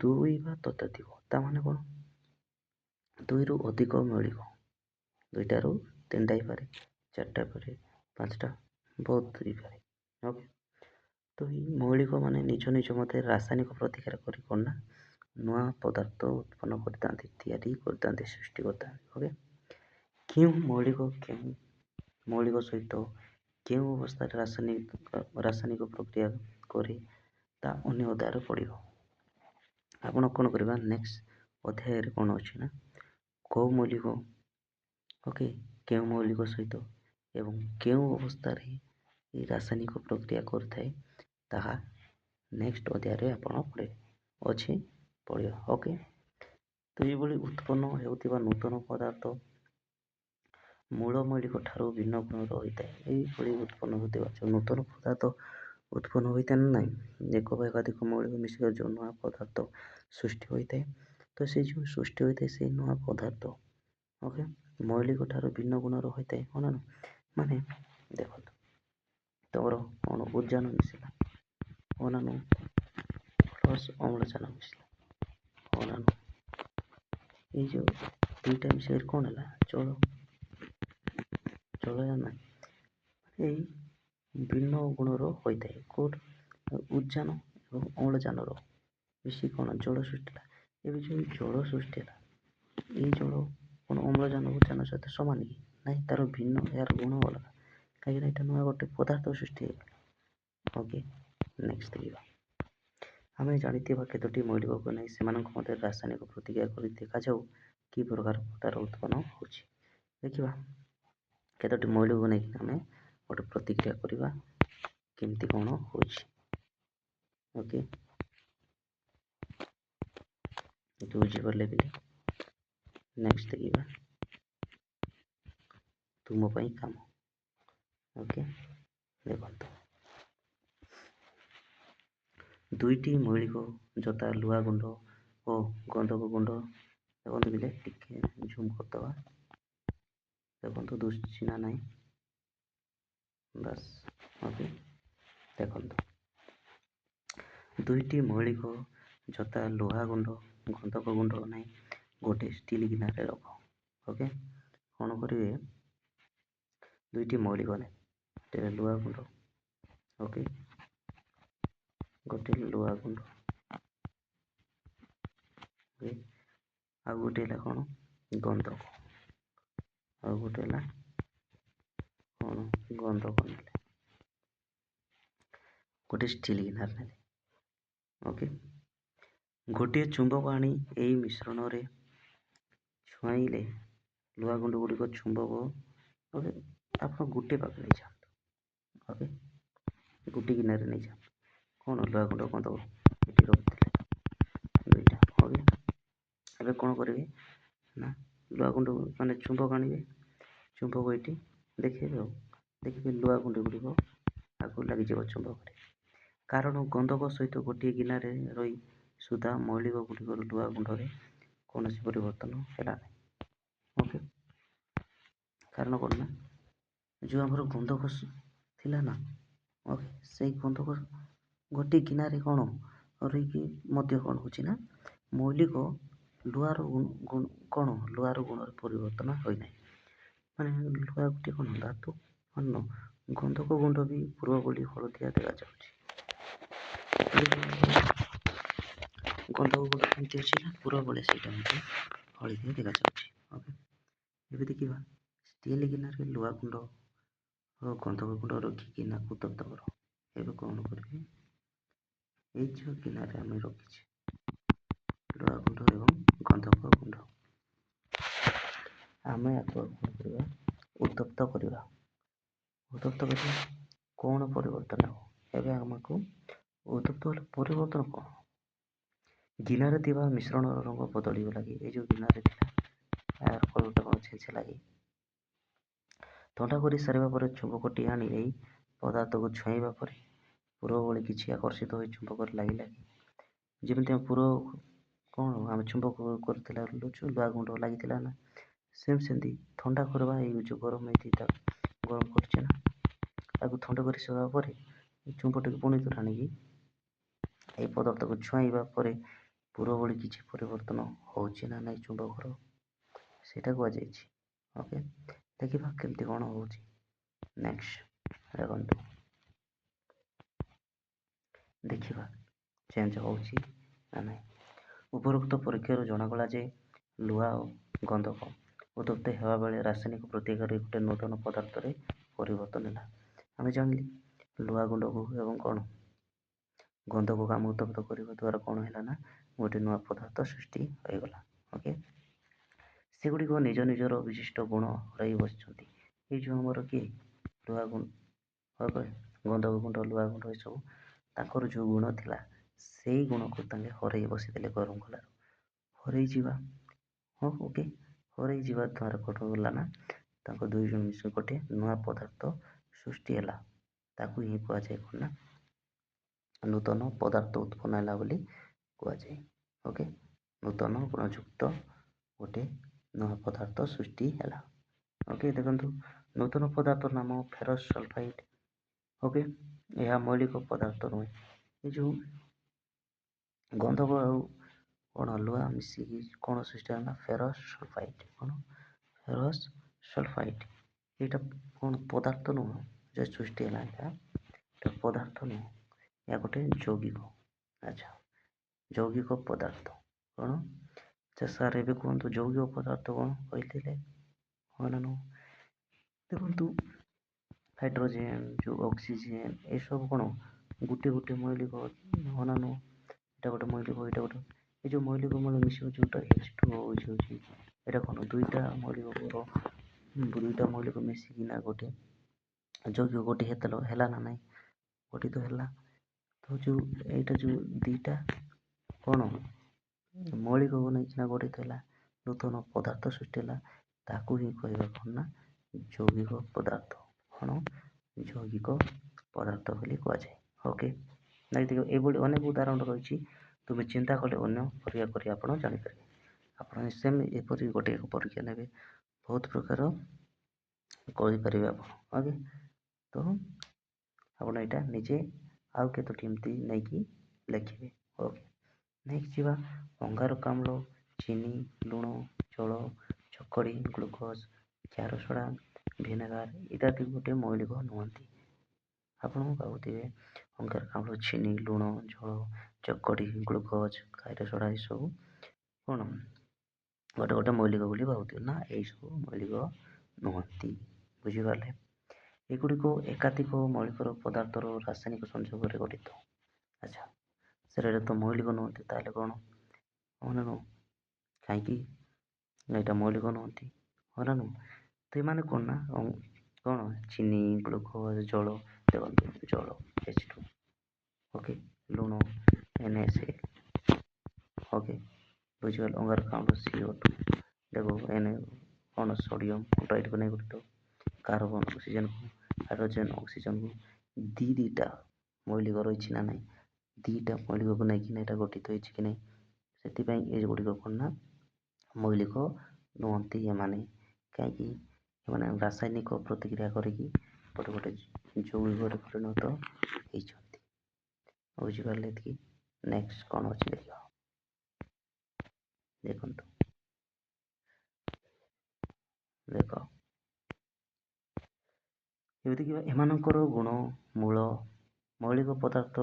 ଦୁଇ ବା ତତୋଧିକ, ତା ମାନେ କ'ଣ, ଦୁଇରୁ ଅଧିକ ମୌଳିକ, ଦୁଇଟାରୁ ତିନିଟା ହେଇପାରେ, ଚାରିଟା ହେଇପାରେ, ପାଞ୍ଚଟା, ବହୁତ ହେଇପାରେ। ଓକେ, ଦୁଇ ମୌଳିକ ମାନେ ନିଜ ନିଜ ମଧ୍ୟରେ ରାସାୟନିକ ପ୍ରତିକ୍ରିୟା କରି କ'ଣ ନା ନୂଆ ପଦାର୍ଥ ଉତ୍ପନ୍ନ କରିଥାନ୍ତି, ତିଆରି କରିଥାନ୍ତି, ସୃଷ୍ଟି କରିଥାନ୍ତି। ଓକେ, କେଉଁ ମୌଳିକ ସହିତ କେଉଁ ଅବସ୍ଥାରେ ରାସାୟନିକ ପ୍ରକ୍ରିୟା କରି ତା ଅନ୍ୟ ଅଧ୍ୟାୟରେ ପଡ଼ିବ। ଆପଣ କ'ଣ କରିବା, ନେକ୍ସଟ ଅଧ୍ୟାୟରେ କ'ଣ ଅଛି ନା କେଉଁ ମୌଳିକ ଓକେ କେଉଁ ମୌଳିକ ସହିତ ଏବଂ କେଉଁ ଅବସ୍ଥାରେ ଏ ରାସାୟନିକ ପ୍ରକ୍ରିୟା କରିଥାଏ ତାହା ନେକ୍ସଟ ଅଧ୍ୟାୟରେ ଆପଣ ପଢ଼ିବା। ଓକେ, ତ ଏଇଭଳି ଉତ୍ପନ୍ନ ହେଉଥିବା ନୂତନ ପଦାର୍ଥ ମୂଳ ମୌଳିକ ଠାରୁ ଭିନ୍ନ ଗୁଣର ହୋଇଥାଏ। ଏଇଭଳି ଉତ୍ପନ୍ନ ହେଉଥିବା ଯେଉଁ ନୂତନ ପଦାର୍ଥ ଉତ୍ପନ୍ନ ହୋଇଥାଏ ନା ନାହିଁ, ଏକ ବା ଏକାଧିକ ମୌଳିକ ମିଶିବା ଯେଉଁ ନୂଆ ପଦାର୍ଥ ସୃଷ୍ଟି ହୋଇଥାଏ, ତ ସେ ଯେଉଁ ସୃଷ୍ଟି ହୋଇଥାଏ ସେଇ ନୂଆ ପଦାର୍ଥ ଓକେ ମୌଳିକ ଠାରୁ ଭିନ୍ନ ଗୁଣର ହୋଇଥାଏ। କ'ଣ ନା ମାନେ ଦେଖନ୍ତୁ ତମର କ'ଣ ଉଦ୍ଜାନ ମିଶିଲା ଅନାନୁ ପ୍ଲସ୍ ଅମ୍ଳଜାନ ମିଶିଲା ଅନାନୁ, ଏଇ ଯେଉଁ ଦୁଇଟା ମିଶିକରି କ'ଣ ହେଲା ଜଳ ନା ଏଇ ଭିନ୍ନ ଗୁଣର ହୋଇଥାଏ। କେଉଁଠି ଉଦ୍ଜାନ ଏବଂ ଅମ୍ଳଜାନର ମିଶି କ'ଣ ଜଳ ସୃଷ୍ଟି ହେଲା। ଏବେ ଯେଉଁ ଜଳ ସୃଷ୍ଟି ହେଲା, ଏଇ ଜଳ କ'ଣ ଅମ୍ଳଜାନ ଉଦ୍ଜାନ ସହିତ ସମାନ କି ନାହିଁ, ତାର ଭିନ୍ନ, ଏହାର ଗୁଣ ଅଲଗା, କାହିଁକିନା ଏଇଟା ନୂଆ ଗୋଟେ ପଦାର୍ଥ ସୃଷ୍ଟି ହେଇଗଲା। ଓକେ, ନେକ୍ସଟ ଦେଖିବା, ଆମେ ଜାଣିଥିବା କେତୋଟି ମୌଳିକକୁ ନେଇ ସେମାନଙ୍କ ମଧ୍ୟରେ ରାସାୟନିକ ପ୍ରତିକ୍ରିୟା କରି ଦେଖାଯାଉ କି ପ୍ରକାର ପଦାର୍ଥ ଉତ୍ପନ୍ନ ହେଉଛି। ଦେଖିବା କେତୋଟି ମୌଳିକକୁ ନେଇକି ଆମେ ଗୋଟେ ପ୍ରତିକ୍ରିୟା କରିବା କେମିତି କ'ଣ ହେଉଛି। ଓକେ, ବୁଝିପାରିଲେ ପିଲେ? ନେକ୍ସଟ ଦେଖିବା ତୁମ ପାଇଁ କାମ। ଓକେ, ଦେଖନ୍ତୁ ଦୁଇଟି ମୌଳିକ ଯଥା ଲୁହା ଗୁଣ୍ଡ ଓ ଗନ୍ଧକ ଗୁଣ୍ଡ, ଦେଖନ୍ତୁ ପିଲେ ଟିକେ ଝୁମ୍ କରିଦେବା, ଦେଖନ୍ତୁ ଦୁଶୁଛି ନା ନାହିଁ, ବାସ୍। ଓକେ, ଦେଖନ୍ତୁ ଦୁଇଟି ମୌଳିକ ଯଥା ଲୁହା ଗୁଣ୍ଡ ଗନ୍ଧକ ଗୁଣ୍ଡ ନାହିଁ ଗୋଟେ ଷ୍ଟିଲ୍ ଗିନାରେ ରଖ। ଓକେ, କ'ଣ କରିବେ, ଦୁଇଟି ମୌଳିକ ନାହିଁ, ଗୋଟେ ଲୁହା ଗୁଣ୍ଡ, ଓକେ ଗୋଟେ ଲୁହା ଗୁଣ୍ଡ, ଓକେ ଆଉ ଗୋଟେ ହେଲା କ'ଣ ଗନ୍ଧକ, ଆଉ ଗୋଟେ ହେଲା କ'ଣ ଗନ୍ଧକ ନେଲେ, ଗୋଟେ ଷ୍ଟିଲ୍ ଗିନାର ନେଲେ। ଓକେ, ଗୋଟିଏ ଚୁମ୍ବକ ଆଣି ଏହି ମିଶ୍ରଣରେ ଛୁଆଇଲେ ଲୁହା ଗୁଣ୍ଡ ଗୁଡ଼ିକ ଚୁମ୍ବକ, ଓକେ ଆପଣ ଗୋଟେ ପାଖରେ ନେଇଯାଆନ୍ତୁ। ଓକେ, ଗୋଟେ ଗିନାରେ ନେଇଯାଆନ୍ତୁ, କ'ଣ ଲୁହା ଗୁଣ୍ଡ ଗନ୍ଧକ ଏଠି ରଖିଥିଲେ ଦୁଇଟା। ଓକେ, ଏବେ କ'ଣ କରିବେ ନା ଲୁହା ଗୁଣ୍ଡ ମାନେ ଚୁମ୍ବକ ଆଣିବେ, ଚୁମ୍ବକ ଏଠି ଦେଖେଇବେ ଆଉ ଦେଖିବେ ଲୁହା ଗୁଣ୍ଡ ଗୁଡ଼ିକ ଆଗକୁ ଲାଗିଯିବ ଚୁମ୍ବକରେ, କାରଣ ଗନ୍ଧକ ସହିତ ଗୋଟିଏ ଗିନାରେ ରହି ସୁଦ୍ଧା ମୌଳିକ ଗୁଡ଼ିକର ଲୁହା ଗୁଣ୍ଡରେ କୌଣସି ପରିବର୍ତ୍ତନ ହେଲା ନାହିଁ। ଓକେ, କାରଣ କ'ଣ ନା ଯେଉଁ ଆମର ଗନ୍ଧକ ଥିଲା ନା, ଓକେ ସେଇ ଗନ୍ଧକ ଗୋଟିଏ ଗିନାରେ କ'ଣ ରହିକି ମଧ୍ୟ କ'ଣ ହେଉଛି ନା ମୌଳିକ ଲୁହାର ଗୁଣର ପରିବର୍ତ୍ତନ ହୋଇନାହିଁ। ମାନେ ଲୁହା ଗୋଟିଏ କ'ଣ ଧାତୁ, ଗନ୍ଧକ ଗୁଣ୍ଡ ବି ପୂର୍ବ ଭଳି ହଳଦିଆ ଦେଖାଯାଉଛି। ଗନ୍ଧକ ଗୁଣ୍ଡ କେମିତି ଅଛି ନା ପୂର୍ବ ଭଳି ସେଇଟା ମଧ୍ୟ ହଳଦିଆ ଦେଖାଯାଉଛି। ଓକେ, ଏବେ ଦେଖିବା ଷ୍ଟିଲ୍ ଗିନାରେ ଲୁହା ଗୁଣ୍ଡ ଓ ଗନ୍ଧକ ଗୁଣ୍ଡ ରଖିକିନା ଉତ୍ତପ୍ତ କର। ଏବେ କ'ଣ କରିବେ, ଏଇ ଯେଉଁ ଗିନାରେ ଆମେ ରଖିଛେ ଲୁହା ଗୁଣ୍ଡ ଏବଂ ଗନ୍ଧକ ଗୁଣ୍ଡ, ଆମେ ଆକୁ କ'ଣ କରିବା ଉତ୍ତପ୍ତ କରିବା। ଉତ୍ତପ୍ତ କରିବା କ'ଣ ପରିବର୍ତ୍ତନ ହେବ, ଏବେ ଆମକୁ ଉତ୍ତପ୍ତ ହେଲେ ପରିବର୍ତ୍ତନ କ'ଣ, ଗିନାରେ ଥିବା ମିଶ୍ରଣର ରଙ୍ଗ ବଦଳିଗଲା କି? ଏଇ ଯେଉଁ ଗିନାରେ ଥିଲା ଏହାର କଲରଟା କ'ଣ ଚେଞ୍ଜ ହେଲା କି? ଥଣ୍ଡା କରି ସାରିବା ପରେ ଚୁମ୍ବକଟି ଆଣି ଏହି ପଦାର୍ଥକୁ ଛୁଇଁବା ପରେ ପୁର ଭଳି କିଛି ଆକର୍ଷିତ ହୋଇ ଚୁମ୍ବକରେ ଲାଗିଲା କି? ଯେମିତି ଆମେ ପୁର କ'ଣ ଆମେ ଚୁମ୍ବକ କରିଥିଲା ଲୁହା ଗୁଣ୍ଡ ଲାଗିଥିଲା ନା, ସେମିତି ଥଣ୍ଡା କରିବା ଏଇ ଯେଉଁ ଗରମ ହେଇଛି ତାକୁ ଗରମ କରୁଛେ ନା, ତାକୁ ଥଣ୍ଡା କରି ସାରିବା ପରେ ଚୁମ୍ବକଟିକୁ ପୁଣି ଥରେ ଆଣିକି ଏହି ପଦାର୍ଥକୁ ଛୁଆଁଇବା ପରେ ପୁର ଭଳି କିଛି ପରିବର୍ତ୍ତନ ହେଉଛି ନା ନାହିଁ ଚୁମ୍ବକର, ସେଇଟା କୁହାଯାଇଛି। ଓକେ, ଦେଖିବା କେମିତି କ'ଣ ହେଉଛି। ନେକ୍ସଟ ଦେଖନ୍ତୁ, ଦେଖିବା ଚେଞ୍ଜ ହେଉଛି ନା ନାହିଁ। ଉପରୋକ୍ତ ପରୀକ୍ଷାରୁ ଜଣାଗଲା ଯେ ଲୁହା ଓ ଗନ୍ଧକ ଉତ୍ତପ୍ତ ହେବା ବେଳେ ରାସାୟନିକ ପ୍ରତିକ୍ରିୟାରେ ଗୋଟେ ନୂତନ ପଦାର୍ଥରେ ପରିବର୍ତ୍ତନ ହେଲା। ଆମେ ଜାଣିଲେ ଲୁହା ଗୁଣ୍ଡକୁ ଏବଂ କ'ଣ ଗନ୍ଧକକୁ ଆମେ ଉତ୍ତପ୍ତ କରିବା ଦ୍ୱାରା କ'ଣ ହେଲା ନା ଗୋଟେ ନୂଆ ପଦାର୍ଥ ସୃଷ୍ଟି ହୋଇଗଲା। ଓକେ, ସେଗୁଡ଼ିକ ନିଜ ନିଜର ବିଶିଷ୍ଟ ଗୁଣ ହରାଇ ବସିଛନ୍ତି। ଏଇ ଯେଉଁ ଆମର କିଏ ଲୁହା ଗୁଣ୍ଡ, ଗନ୍ଧକ ଗୁଣ୍ଡ, ଲୁହା ଗୁଣ୍ଡ ଏସବୁ ତାଙ୍କର ଯେଉଁ ଗୁଣ ଥିଲା ସେଇ ଗୁଣକୁ ତାଙ୍କେ ହରାଇ ବସିଥିଲେ ଗରମ କଲାରୁ। ହରାଇ ଯିବା, ହଁ ଓକେ, ହରାଇ ଯିବା ଦ୍ୱାରା କ'ଣ ହେଲା ନା ତାଙ୍କ ଦୁଇ ଜଣ ମିଶି ଗୋଟେ ନୂଆ ପଦାର୍ଥ ସୃଷ୍ଟି ହେଲା। ତାକୁ ହିଁ କୁହାଯାଏ କ'ଣ ନା ନୂତନ ପଦାର୍ଥ ଉତ୍ପନ୍ନ ହେଲା ବୋଲି କୁହାଯାଏ। ଓକେ, ନୂତନ ଗୁଣଯୁକ୍ତ ଗୋଟେ ନୂଆ ପଦାର୍ଥ ସୃଷ୍ଟି ହେଲା। ଓକେ, ଦେଖନ୍ତୁ ନୂତନ ପଦାର୍ଥର ନାମ ଫେରସ୍ ସଲଫାଇଡ୍। ଓକେ, ଏହା ମୌଳିକ ପଦାର୍ଥ ନୁହେଁ। ଏ ଯେଉଁ ଗନ୍ଧକ ଆଉ କ'ଣ ଲୁହା ମିଶିକି କ'ଣ ସୃଷ୍ଟି ହେଲା ନା ଫେରସ୍ ସଲଫାଇଡ୍। କ'ଣ ଫେରସ୍ ସଲଫାଇଡ୍, ଏଇଟା କ'ଣ ପଦାର୍ଥ ନୁହଁ ଯେ ସୃଷ୍ଟି ହେଲା, ଏଇଟା ପଦାର୍ଥ ନୁହଁ, ଏହା ଗୋଟେ ଯୌଗିକ। ଆଚ୍ଛା, ଯୌଗିକ ପଦାର୍ଥ କ'ଣ? ଆଚ୍ଛା ସାର୍ ଏବେ କୁହନ୍ତୁ ଯୌଗିକ ପଦାର୍ଥ କ'ଣ କହିଥିଲେ, ହଁ ନା ନୁହଁ? ଦେଖନ୍ତୁ ହାଇଡ୍ରୋଜେନ୍ ଯେଉଁ ଅକ୍ସିଜେନ୍ ଏସବୁ କ'ଣ ଗୋଟେ ଗୋଟେ ମୌଳିକ, ହଁ ନା ନୁହଁ? ଏଇଟା ଗୋଟେ ମୌଳିକ, ଏଇଟା ଗୋଟେ, ଏ ଯେଉଁ ମୌଳିକ ମିଶିବ ଯେଉଁଟା H2O ହେଉଛି, ଏଇଟା କ'ଣ ଦୁଇଟା ମୌଳିକ ମିଶିକିନା ଗୋଟେ ଯୌଗିକ ଗୋଟେ ହେଲା ନା ନାହିଁ? ଗଠିତ ହେଲା। ତ ଯେଉଁ ଏଇଟା ଯେଉଁ ଦୁଇଟା କ'ଣ ମୌଳିକକୁ ନେଇକିନା ଗଠିତ ହେଲା, ନୂତନ ପଦାର୍ଥ ସୃଷ୍ଟି ହେଲା, ତାକୁ ହିଁ କହିବା କ'ଣ ନା ଯୌଗିକ ପଦାର୍ଥ। କ'ଣ ଯୌଗିକ ପଦାର୍ଥ ବୋଲି କୁହାଯାଏ। ଓକେ, ଦେଖିବ ଏଇଭଳି ଅନେକ ଉଦାହରଣ ରହିଛି, ତୁମେ ଚିନ୍ତା କଲେ ଅନ୍ୟ ପରୀକ୍ଷା କରି ଆପଣ ଜାଣିପାରିବେ। ଆପଣ ସେମ୍ ଏପରି ଗୋଟେ ପରୀକ୍ଷା ନେବେ, ବହୁତ ପ୍ରକାର କରିପାରିବେ ଆପଣ। ଓକେ, ତ ଆପଣ ଏଇଟା ନିଜେ ଆଉ କେତୋଟି ଏମିତି ନେଇକି ଲେଖିବେ। ଓକେ, ନେକ୍ସଟ ଯିବା ଅଙ୍ଗାରକାମ୍ଳ, ଚିନି, ଲୁଣ, ଜଳ, ଚକଡ଼ି, ଗ୍ଲୁକୋଜ୍, କ୍ଷାର ସୋଡ଼ା, ଭିନେଗାର ଇତ୍ୟାଦି ଗୋଟେ ମୌଳିକ ନୁହନ୍ତି। ଆପଣ ଭାବୁଥିବେ ଅଙ୍ଗାରକାମ୍ଳ, ଚିନି, ଲୁଣ, ଜଳ, ଚକଡ଼ି, ଗ୍ଲୁକୋଜ୍, କ୍ଷାର ସୋଡ଼ା ଏସବୁ କ'ଣ ଗୋଟେ ଗୋଟେ ମୌଳିକ ବୋଲି ଭାବୁଥିବେ, ନା ଏଇସବୁ ମୌଳିକ ନୁହନ୍ତି। ବୁଝିପାରିଲେ? ଏଗୁଡ଼ିକ ଏକାଧିକ ମୌଳିକର ପଦାର୍ଥର ରାସାୟନିକ ସଂଯୋଗରେ ଗଠିତ। ଆଚ୍ଛା ସାର୍ ଏଇଟା ତ ମୌଳିକ ନୁହନ୍ତି, ତାହେଲେ କ'ଣ? ହଁ ନା ନୁହଁ? କାହିଁକି ଏଇଟା ମୌଳିକ ନୁହନ୍ତି, ହଁ ନା ନୁହଁ? ତ ଏମାନେ କ'ଣ ନା କ'ଣ ଚିନି, ଗ୍ଲୁକୋଜ୍, ଜଳ, ଦେଖନ୍ତୁ ଜଳ H2, ଓକେ, ଲୁଣ NaCl, ଓକେ, ବୁଝିପାରିଲ, ଅଙ୍ଗାରକାମ୍ଳ CO2, ଦେଖ କ'ଣ ସୋଡ଼ିୟମ କ୍ଲୋରାଇଡ଼୍କୁ ନେଇ ଗଠିତ, କାର୍ବନ ଅକ୍ସିଜେନ୍କୁ, ହାଇଡ୍ରୋଜେନ୍ ଅକ୍ସିଜେନ୍କୁ, ଦୁଇଟା ମୌଳିକ ରହିଛି ନା ନାହିଁ, ଦୁଇଟା ମୌଳିକକୁ ନେଇକିନା ଏଇଟା ଗଠିତ ହେଇଛି କି ନାହିଁ, ସେଥିପାଇଁ ଏଗୁଡ଼ିକ କ'ଣ ନା ମୌଳିକ ନୁହନ୍ତି ଏମାନେ। କାହିଁକି? ଏମାନେ ରାସାୟନିକ ପ୍ରତିକ୍ରିୟା କରିକି ଗୋଟେ ଗୋଟେ ଯୌଗିକରେ ପରିଣତ ହେଇଛନ୍ତି। ବୁଝିପାରିଲେ ଏତିକି? ନେକ୍ସଟ କ'ଣ ଅଛି ଦେଖିବା, ଦେଖନ୍ତୁ, ଦେଖ ଏମିତିକି ଏମାନଙ୍କର ଗୁଣ ମୂଳ ମୌଳିକ ପଦାର୍ଥ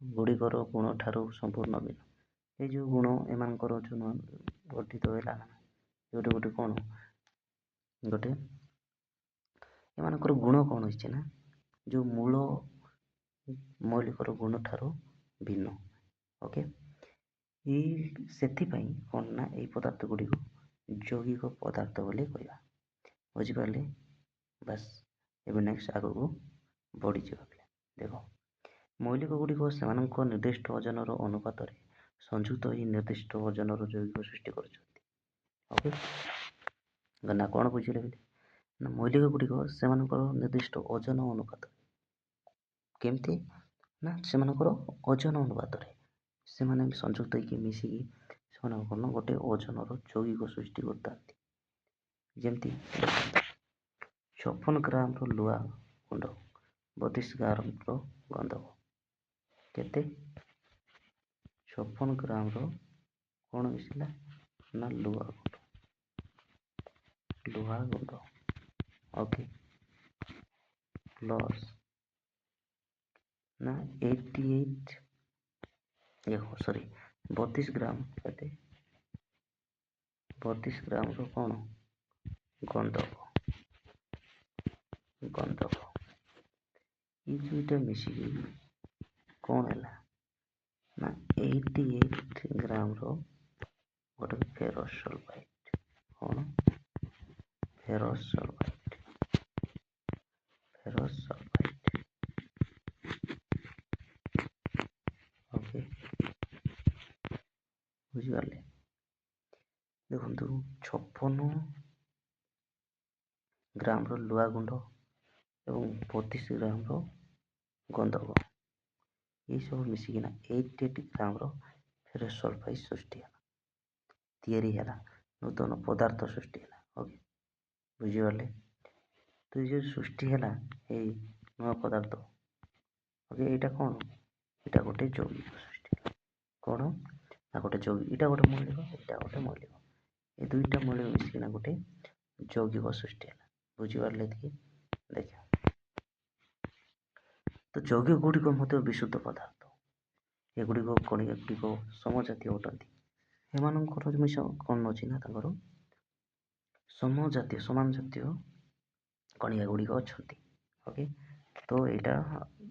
ଗୁଡ଼ିକର ଗୁଣ ଠାରୁ ସମ୍ପୂର୍ଣ୍ଣ ଭିନ୍ନ। ଏଇ ଯେଉଁ ଗୁଣ ଏମାନଙ୍କର ଯେଉଁ ଗଠିତ ହେଲା, ଗୋଟେ ଗୋଟେ କ'ଣ ଗୋଟେ ଏମାନଙ୍କର ଗୁଣ କ'ଣ ହେଇଛି ନା ଯେଉଁ ମୂଳ ମୌଳିକର ଗୁଣ ଠାରୁ ଭିନ୍ନ। ଓକେ, ସେଥିପାଇଁ କ'ଣ ନା ଏଇ ପଦାର୍ଥ ଗୁଡ଼ିକୁ ଯୌଗିକ ପଦାର୍ଥ ବୋଲି କହିବା। ବୁଝିପାରିଲେ? ବାସ୍, ଏବେ ନେକ୍ସଟ ଆଗକୁ ବଢ଼ିଯିବା। ଦେଖ ମୌଳିକ ଗୁଡ଼ିକ ସେମାନଙ୍କ ନିର୍ଦ୍ଦିଷ୍ଟ ଓଜନର ଅନୁପାତରେ ସଂଯୁକ୍ତ ହୋଇ ନିର୍ଦ୍ଦିଷ୍ଟ ଓଜନର ଯୌଗିକ ସୃଷ୍ଟି କରୁଛନ୍ତି। ଓକେ, ନା କ'ଣ ବୁଝିଲେ ବୋଲି? ନା ମୌଳିକ ଗୁଡ଼ିକ ସେମାନଙ୍କର ନିର୍ଦ୍ଦିଷ୍ଟ ଓଜନ ଅନୁପାତ। କେମିତି? ନା ସେମାନଙ୍କର ଓଜନ ଅନୁପାତରେ ସେମାନେ ସଂଯୁକ୍ତ ହେଇକି ମିଶିକି ସେମାନଙ୍କ କ'ଣ ଗୋଟେ ଓଜନର ଯୌଗିକ ସୃଷ୍ଟି କରିଥାନ୍ତି। ଯେମିତି 56 ଗ୍ରାମର ଲୁହା ଗୁଣ୍ଡ 32 ଗ୍ରାମର ଗନ୍ଧକ। କେତେ? 56 ଗ୍ରାମର କ'ଣ ମିଶିଲା? ନା ଲୁହା ଗୁଣ୍ଡ। ଓକେ, ପ୍ଲସ୍ ନା 32 ଗ୍ରାମ କେତେ? 32 ଗ୍ରାମର କ'ଣ? ଗନ୍ଧକ। ଏଇ ଦୁଇଟା ମିଶିକି କ'ଣ ହେଲା? ନା 88 ଗ୍ରାମର ଗୋଟେ ଫେରସ୍ ସଲଫାଇଡ୍। କ'ଣ? Ferrous sulphide. ଓକେ, ବୁଝିପାରିଲେ? ଦେଖନ୍ତୁ 56 ଗ୍ରାମର ଲୁହା ଗୁଣ୍ଡ ଏବଂ 32 ଗ୍ରାମର ଗନ୍ଧକ ଏଇସବୁ ମିଶିକିନା 88 ଗ୍ରାମର ଫେରସ୍ ସଲଫାଇଡ୍ ସୃଷ୍ଟି ହେଲା, ତିଆରି ହେଲା, ନୂତନ ପଦାର୍ଥ ସୃଷ୍ଟି ହେଲା। ଓକେ, ବୁଝିପାରିଲେ? ତ ଏ ଯେଉଁ ସୃଷ୍ଟି ହେଲା ଏଇ ନୂଆ ପଦାର୍ଥ, ଓକେ, ଏଇଟା କ'ଣ? ଏଇଟା ଗୋଟେ ଯୌଗିକ ସୃଷ୍ଟି ହେଲା। କ'ଣ? ନା ଗୋଟେ ଯୌଗିକ, ଏଇଟା ଗୋଟେ ମୌଳିକ, ଏଇଟା ଗୋଟେ ମୌଳିକ, ଏ ଦୁଇଟା ମୌଳିକ ମିଶିକିନା ଗୋଟେ ଯୌଗିକ ସୃଷ୍ଟି ହେଲା। ବୁଝିପାରିଲେ? ଦେଖିବା, ତ ଯୌଗିକ ଗୁଡ଼ିକ ମଧ୍ୟ ବିଶୁଦ୍ଧ ପଦାର୍ଥ। ଏଗୁଡ଼ିକ କଣିକା ଗୁଡ଼ିକ ସମଜାତୀୟ ଅଟନ୍ତି। ଏମାନଙ୍କର ମିଶ କ'ଣ ଅଛି? ନା ତାଙ୍କର ସମାନ ଜାତୀୟ କଣିକା ଗୁଡ଼ିକ ଅଛନ୍ତି। ଓକେ, ତ ଏଇଟା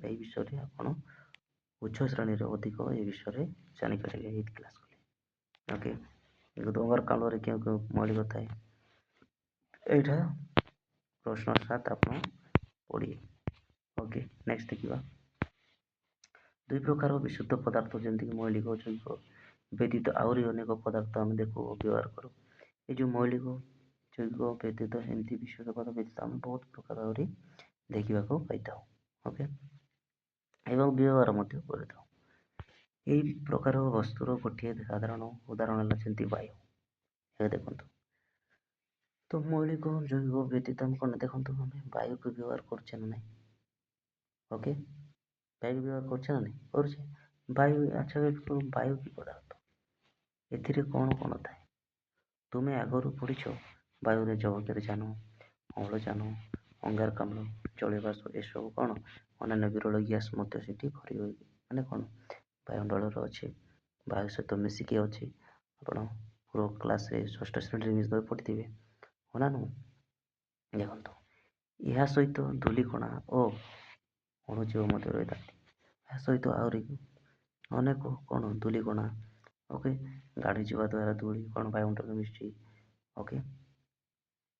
ଏଇ ବିଷୟରେ ଆପଣ ଉଚ୍ଚ ଶ୍ରେଣୀରେ ଅଧିକ ଏ ବିଷୟରେ ଜାଣିପାରିବେ ଏଇ କ୍ଲାସ୍ କଲେ। ଓକେ, ଅଙ୍ଗାରକାମ୍ଳରେ କେଉଁ କେଉଁ ମୌଳିକ ଥାଏ? ଏଇଟା ପ୍ରଶ୍ନ 7 ଆପଣ ପଢ଼ିବେ। ଓକେ, ନେକ୍ସଟ ଦେଖିବା। ଦୁଇ ପ୍ରକାର ବିଶୁଦ୍ଧ ପଦାର୍ଥ ଯେମିତିକି ମୌଳିକ ଯୌଗିକ ବ୍ୟତୀତ ଆହୁରି ଅନେକ ପଦାର୍ଥ ଆମେ ଦେଖୁ ବ୍ୟବହାର କରୁ। ଏ ଯେଉଁ ମୌଳିକ ଯୌଗିକ ବ୍ୟତୀତ ଏମିତି ବିଶୁଦ୍ଧ ପଦାର୍ଥ ବ୍ୟତୀତ ଆମେ ବହୁତ ପ୍ରକାର ଆହୁରି ଦେଖିବାକୁ ପାଇଥାଉ। ଓକେ, ଏବଂ ବ୍ୟବହାର ମଧ୍ୟ କରିଥାଉ। ଏହି ପ୍ରକାର ବସ୍ତୁର ଗୋଟିଏ ସାଧାରଣ ଉଦାହରଣ ହେଲା ଯେମିତି ବାୟୁ। ଏବେ ଦେଖନ୍ତୁ, ତ ମୌଳିକ ଯୌଗିକ ବ୍ୟତୀତ ଆମେ କ'ଣ ଦେଖନ୍ତୁ, ଆମେ ବାୟୁକୁ ବ୍ୟବହାର କରୁଛେ ନା ନାହିଁ? ଓକେ, ବାୟୁ ବ୍ୟବହାର କରୁଛେ ନା ନାହିଁ? କରୁଛେ। ବାୟୁ, ଆଚ୍ଛା ବାୟୁ କି ପଦାର୍ଥ? ଏଥିରେ କ'ଣ କ'ଣ ଥାଏ? ତୁମେ ଆଗରୁ ପଢ଼ିଛ ବାୟୁରେ ଯବକ୍ଷାରଜାନ, ଅମ୍ଳଜାନ, ଅଙ୍ଗାରକାମ୍ଳ, ଜଳୀୟ ବାଷ୍ପ ଏସବୁ କ'ଣ ଅନ୍ୟାନ୍ୟ ବିରଳ ଗ୍ୟାସ୍ ମଧ୍ୟ ସେଠି ଭରି ହୋଇ ମାନେ କ'ଣ ବାୟୁମଣ୍ଡଳରେ ଅଛି, ବାୟୁ ସହିତ ମିଶିକି ଅଛି। ଆପଣ ପୂର୍ବ କ୍ଲାସ୍ରେ 6ଠ ଶ୍ରେଣୀରେ ନିଶ୍ଚୟ ପଢ଼ିଥିବେ, ହଁ ନା ନୁହଁ? ଦେଖନ୍ତୁ, ଏହା ସହିତ ଧୂଳିକଣା ଓ ଅଣୁଜୀବ ମଧ୍ୟ ରହିଥାନ୍ତି। ଏହା ସହିତ ଆହୁରି ଅନେକ କ'ଣ ଧୂଳିକଣା, ଓକେ, ଗାଡ଼ି ଯିବା ଦ୍ୱାରା ଧୂଳି କ'ଣ ବାୟୁମଣ୍ଡଳରେ ମିଶୁଛି। ଓକେ,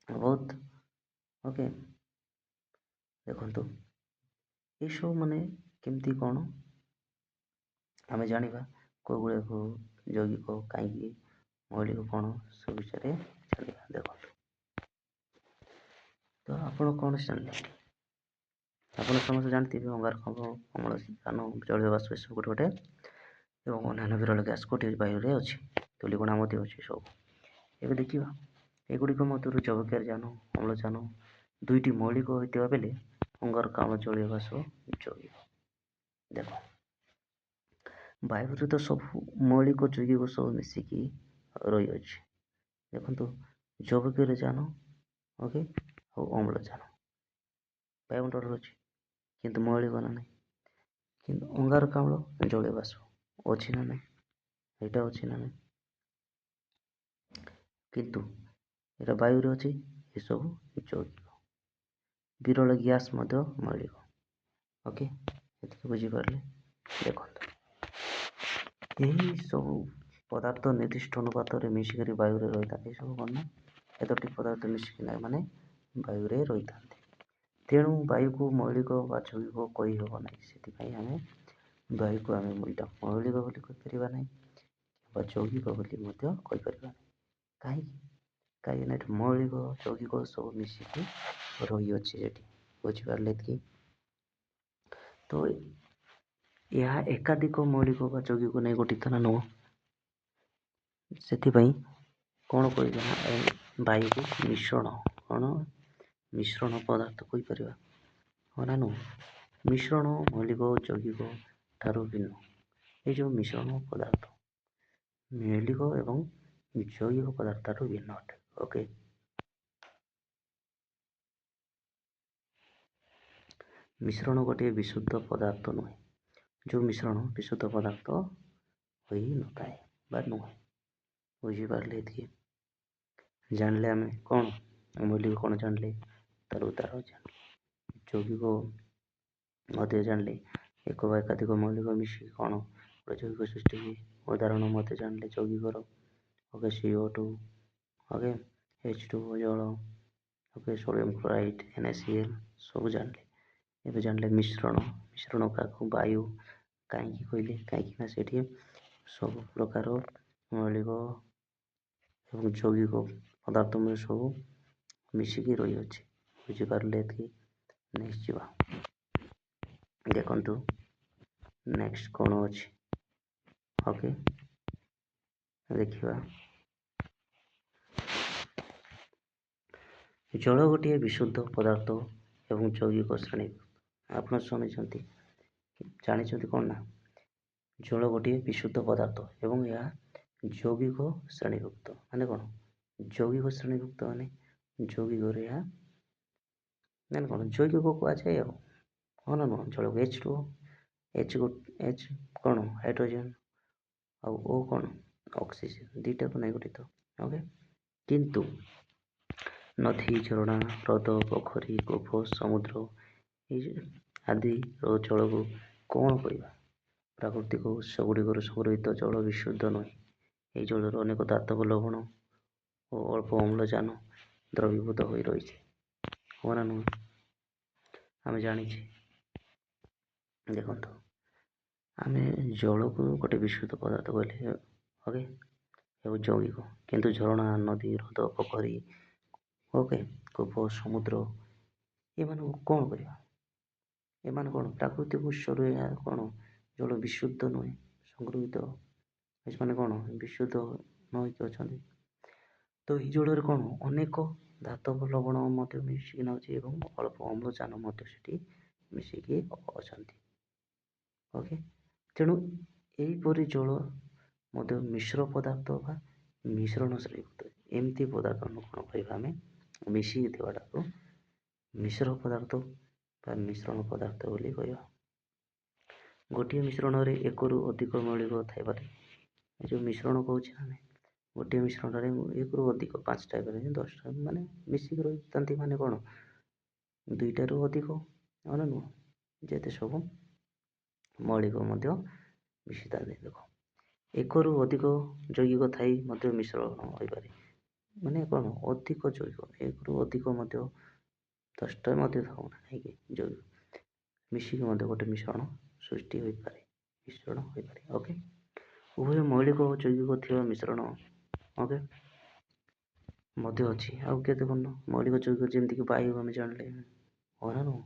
ବହୁତ ଓକେ, ଦେଖନ୍ତୁ ଏସବୁ ମାନେ କେମିତି କ'ଣ ଆମେ ଜାଣିବା କେଉଁଗୁଡ଼ିକୁ ଯୌଗିକ, କାହିଁକି ମୌଳିକ, କ'ଣ ସବୁ ବିଷୟରେ ଜାଣିବା। ଦେଖନ୍ତୁ, ତ ଆପଣ କ'ଣ ଜାଣିଲେ? ଆପଣ ସମସ୍ତେ ଜାଣିଥିବେ ଅଙ୍ଗାରକାମ୍ଳ, ଅମ୍ଳଜାନ, ଜଳୀୟ ବାଷ୍ପ ଏସବୁ ଗୋଟେ ଗୋଟେ ଏବଂ ଅନ୍ୟାନ୍ୟ ବିରଳ ଗ୍ୟାସ୍ ଗୋଟିଏ ବାୟୁରେ ଅଛି, ଧୂଳିକଣା ମଧ୍ୟ ଅଛି ସବୁ। ଏବେ ଦେଖିବା, ଏଗୁଡ଼ିକ ମଧ୍ୟରୁ ଯବକ୍ଷାରଜାନ, ଅମ୍ଳଜାନ ଦୁଇଟି ମୌଳିକ ହୋଇଥିବା ବେଳେ ଅଙ୍ଗାରକାମ୍ଳ, ଜଳୀୟ ବାଷ୍ପ ଯୌଗିକ। ଦେଖ, ବାୟୁରେ ତ ସବୁ ମୌଳିକ ଯୌଗିକ ସବୁ ମିଶିକି ରହିଅଛି। ଦେଖନ୍ତୁ, ଯବକ୍ଷାରଜାନ, ଓକେ, ଆଉ ଅମ୍ଳଜାନ ବାୟୁମଣ୍ଡଳରେ ଅଛି, କିନ୍ତୁ ମୌଳିକ ନା ନାହିଁ। କିନ୍ତୁ ଅଙ୍ଗାରକାମ୍ଳ, ଜଳୀୟ ବାଷ୍ପ ଅଛି ନା ନାହିଁ? ଏଇଟା ଅଛି ନା ନାହିଁ? କିନ୍ତୁ ଏଇଟା ବାୟୁରେ ଅଛି, ଏସବୁ ଯୌଗିକ। ବିରଳ ଗ୍ୟାସ୍ ମଧ୍ୟ ମୌଳିକ। ଓକେ, ଏତିକି ବୁଝିପାରିଲେ? ଦେଖନ୍ତୁ, ଏହି ସବୁ ପଦାର୍ଥ ନିର୍ଦ୍ଦିଷ୍ଟ ଅନୁପାତରେ ମିଶିକରି ବାୟୁରେ ରହିଥାନ୍ତି। ଏସବୁ କ'ଣ ନା କେତୋଟି ପଦାର୍ଥ ମିଶିକିନା ମାନେ ବାୟୁରେ ରହିଥାନ୍ତି। ତେଣୁ ବାୟୁକୁ ମୌଳିକ ବା ଯୌଗିକ କହିହେବ ନାହିଁ। ସେଥିପାଇଁ ଆମେ ବାୟୁକୁ ଆମେ ମୌଳିକ ବୋଲି କହିପାରିବା ନାହିଁ ବା ଯୌଗିକ ବୋଲି ମଧ୍ୟ କହିପାରିବା। କାହିଁକିନା ଏଠି ମୌଳିକ ଯୌଗିକ ସବୁ ମିଶିକି ରହିଅଛି ଏଠି, ବୁଝିପାରିଲେ କି? ତ ଏହା ଏକାଧିକ ମୌଳିକ ବା ଯୌଗିକ ନେଇ ଗଠିତ ନା ନୁହଁ। ସେଥିପାଇଁ କ'ଣ କହିବା ନା ବାୟୁକୁ ମିଶ୍ରଣ ପଦାର୍ଥ କହିପାରିବା, ହଁ ନା ନୁହଁ? ମିଶ୍ରଣ ମୌଳିକ ଯୌଗିକ ଠାରୁ ଭିନ୍ନ। ଏ ଯେଉଁ ମିଶ୍ରଣ ପଦାର୍ଥ ମୌଳିକ ଏବଂ ଯୌଗିକ ପଦାର୍ଥ ଠାରୁ ଭିନ୍ନ ଅଟେ। ଓକେ, ମିଶ୍ରଣ ଗୋଟିଏ ବିଶୁଦ୍ଧ ପଦାର୍ଥ ନୁହେଁ। ଯେଉଁ ମିଶ୍ରଣ ବିଶୁଦ୍ଧ ପଦାର୍ଥ ହୋଇନଥାଏ ବା ନୁହେଁ, ବୁଝିପାରିଲେ ଏତିକି? ଜାଣିଲେ ଆମେ କ'ଣ ମୌଳିକ କ'ଣ ଜାଣିଲେ, ତାର ଉଦାହରଣ ଜାଣିଲେ, ଯୌଗିକ ମଧ୍ୟ ଜାଣିଲେ, ଏକ ବା ଏକାଧିକ ମୌଳିକ ମିଶି କ'ଣ ଗୋଟେ ଯୌଗିକ ସୃଷ୍ଟି ହୁଏ। ଉଦାହରଣ ମଧ୍ୟ ଜାଣିଲେ ଯୌଗିକର। ଓକେ, CO2, ଓକେ, H2O ଜଳ, ଓକେ, ସୋଡ଼ିୟମ କ୍ଲୋରାଇଡ୍, NaCl ସବୁ ଜାଣିଲେ। ଏବେ ଜାଣିଲେ ମିଶ୍ରଣ କାହାକୁ ବାୟୁ କାହିଁକି କହିଲେ, କାହିଁକିନା ସେଠି ସବୁ ପ୍ରକାର ମୌଳିକ ଏବଂ ଯୌଗିକ ପଦାର୍ଥ ସବୁ ମିଶିକି ରହିଅଛି। ବୁଝିପାରିଲେ ଏତିକି? ନେକ୍ସଟ ଯିବା, ଦେଖନ୍ତୁ ନେକ୍ସଟ କ'ଣ ଅଛି। ଓକେ, ଦେଖିବା। ଜଳ ଗୋଟିଏ ବିଶୁଦ୍ଧ ପଦାର୍ଥ ଏବଂ ଯୌଗିକ ଶ୍ରେଣୀ। ଆପଣ ଜାଣିଛନ୍ତି କ'ଣ ନା ଜଳ ଗୋଟିଏ ବିଶୁଦ୍ଧ ପଦାର୍ଥ ଏବଂ ଏହା ଯୌଗିକ ଶ୍ରେଣୀଭୁକ୍ତ। ମାନେ କ'ଣ ଯୌଗିକ ଶ୍ରେଣୀଭୁକ୍ତ, ମାନେ ଯୌଗିକରେ ଏହା ମାନେ କ'ଣ ଯୌଗିକ କୁହାଯାଏ ଆଉ, ହଁ ନା ନୁହଁ? ଜଳକୁ H2O, H କ'ଣ ହାଇଡ୍ରୋଜେନ୍, ଆଉ O କ'ଣ ଅକ୍ସିଜେନ୍, ଦୁଇଟାକୁ ନେଇ ଗଠିତ। ଓକେ, କିନ୍ତୁ ନଦୀ, ଝରଣା, ହ୍ରଦ, ପୋଖରୀ, କୂପ, ସମୁଦ୍ର ଆଦିର ଜଳକୁ କ'ଣ କହିବା? ପ୍ରାକୃତିକ ଉତ୍ସ ଗୁଡ଼ିକରୁ ସଂଗୃହୀତ ଜଳ ବିଶୁଦ୍ଧ ନୁହେଁ। ଏହି ଜଳରେ ଅନେକ ଧାତବ ଲବଣ ଓ ଅଳ୍ପ ଅମ୍ଳଜାନ ଦ୍ରବୀଭୂତ ହୋଇ ରହିଛି, ହଁ ନା ନୁହଁ? ଆମେ ଜାଣିଛେ, ଦେଖନ୍ତୁ ଆମେ ଜଳକୁ ଗୋଟେ ବିଶୁଦ୍ଧ ପଦାର୍ଥ କହିଲେ, ଓକେ, ଏବଂ ଯୌଗିକ। କିନ୍ତୁ ଝରଣା, ନଦୀ, ହ୍ରଦ, ପୋଖରୀ, ଓକେ, କୂପ, ସମୁଦ୍ର ଏମାନଙ୍କୁ କ'ଣ କରିବା? ଏମାନେ କ'ଣ ପ୍ରାକୃତିକ ଉତ୍ସରୁ ଏହା କ'ଣ ଜଳ ବିଶୁଦ୍ଧ ନୁହେଁ, ସଂଗୃହୀତ, ସେମାନେ କ'ଣ ବିଶୁଦ୍ଧ ନ ହୋଇକି ଅଛନ୍ତି। ତ ଏହି ଜଳରେ କ'ଣ ଅନେକ ଧାତବ ଲବଣ ମଧ୍ୟ ମିଶିକି ନେଉଛି ଏବଂ ଅଳ୍ପ ଅମ୍ଳଜାନ ମଧ୍ୟ ସେଠି ମିଶିକି ଅଛନ୍ତି। ଓକେ, ତେଣୁ ଏହିପରି ଜଳ ମଧ୍ୟ ମିଶ୍ର ପଦାର୍ଥ ବା ମିଶ୍ରଣ ଶ୍ରେଣୀଭୁକ୍ତ। ଏମିତି ପଦାର୍ଥକୁ କ'ଣ କହିବା ଆମେ, ମିଶିକି ଥିବାଟାକୁ ମିଶ୍ର ପଦାର୍ଥ ବା ମିଶ୍ରଣ ପଦାର୍ଥ ବୋଲି କହିବା। ଗୋଟିଏ ମିଶ୍ରଣରେ ଏକରୁ ଅଧିକ ମୌଳିକ ଥାଇପାରେ। ଏ ଯେଉଁ ମିଶ୍ରଣ କହୁଛେ ଆମେ, ଗୋଟିଏ ମିଶ୍ରଣରେ ଏକରୁ ଅଧିକ 5ଟା ହେଇପାରେ, 10ଟା, ମାନେ ମିଶିକି ରହିଥାନ୍ତି। ମାନେ କ'ଣ 2ଟାରୁ ଅଧିକ, ହଁ ନା ନୁହଁ? ଯେତେ ସବୁ ମୌଳିକ ମଧ୍ୟ ମିଶିଥାନ୍ତି। ଦେଖ, ଏକରୁ ଅଧିକ ଯୌଗିକ ଥାଇ ମଧ୍ୟ ମିଶ୍ରଣ ହୋଇପାରେ। ମାନେ କ'ଣ ଅଧିକ ଯୌଗିକ, ଏକରୁ ଅଧିକ ମଧ୍ୟ 10ଟା ମଧ୍ୟ ଥାଉନା କାହିଁକି ଯୌଗିକ ମିଶିକି ମଧ୍ୟ ଗୋଟେ ମିଶ୍ରଣ ସୃଷ୍ଟି ହୋଇପାରେ, ମିଶ୍ରଣ ହୋଇପାରେ। ଓକେ, ଉଭୟ ମୌଳିକ ଓ ଯୌଗିକ ଥିବା ମିଶ୍ରଣ ଓକେ ମଧ୍ୟ ଅଛି। ଆଉ କେତେ କ'ଣ ମୌଳିକ ଯୌଗିକ, ଯେମିତିକି ବାୟୁ ଆମେ ଜାଣିଲେ, ହଁ ନା ନୁହଁ?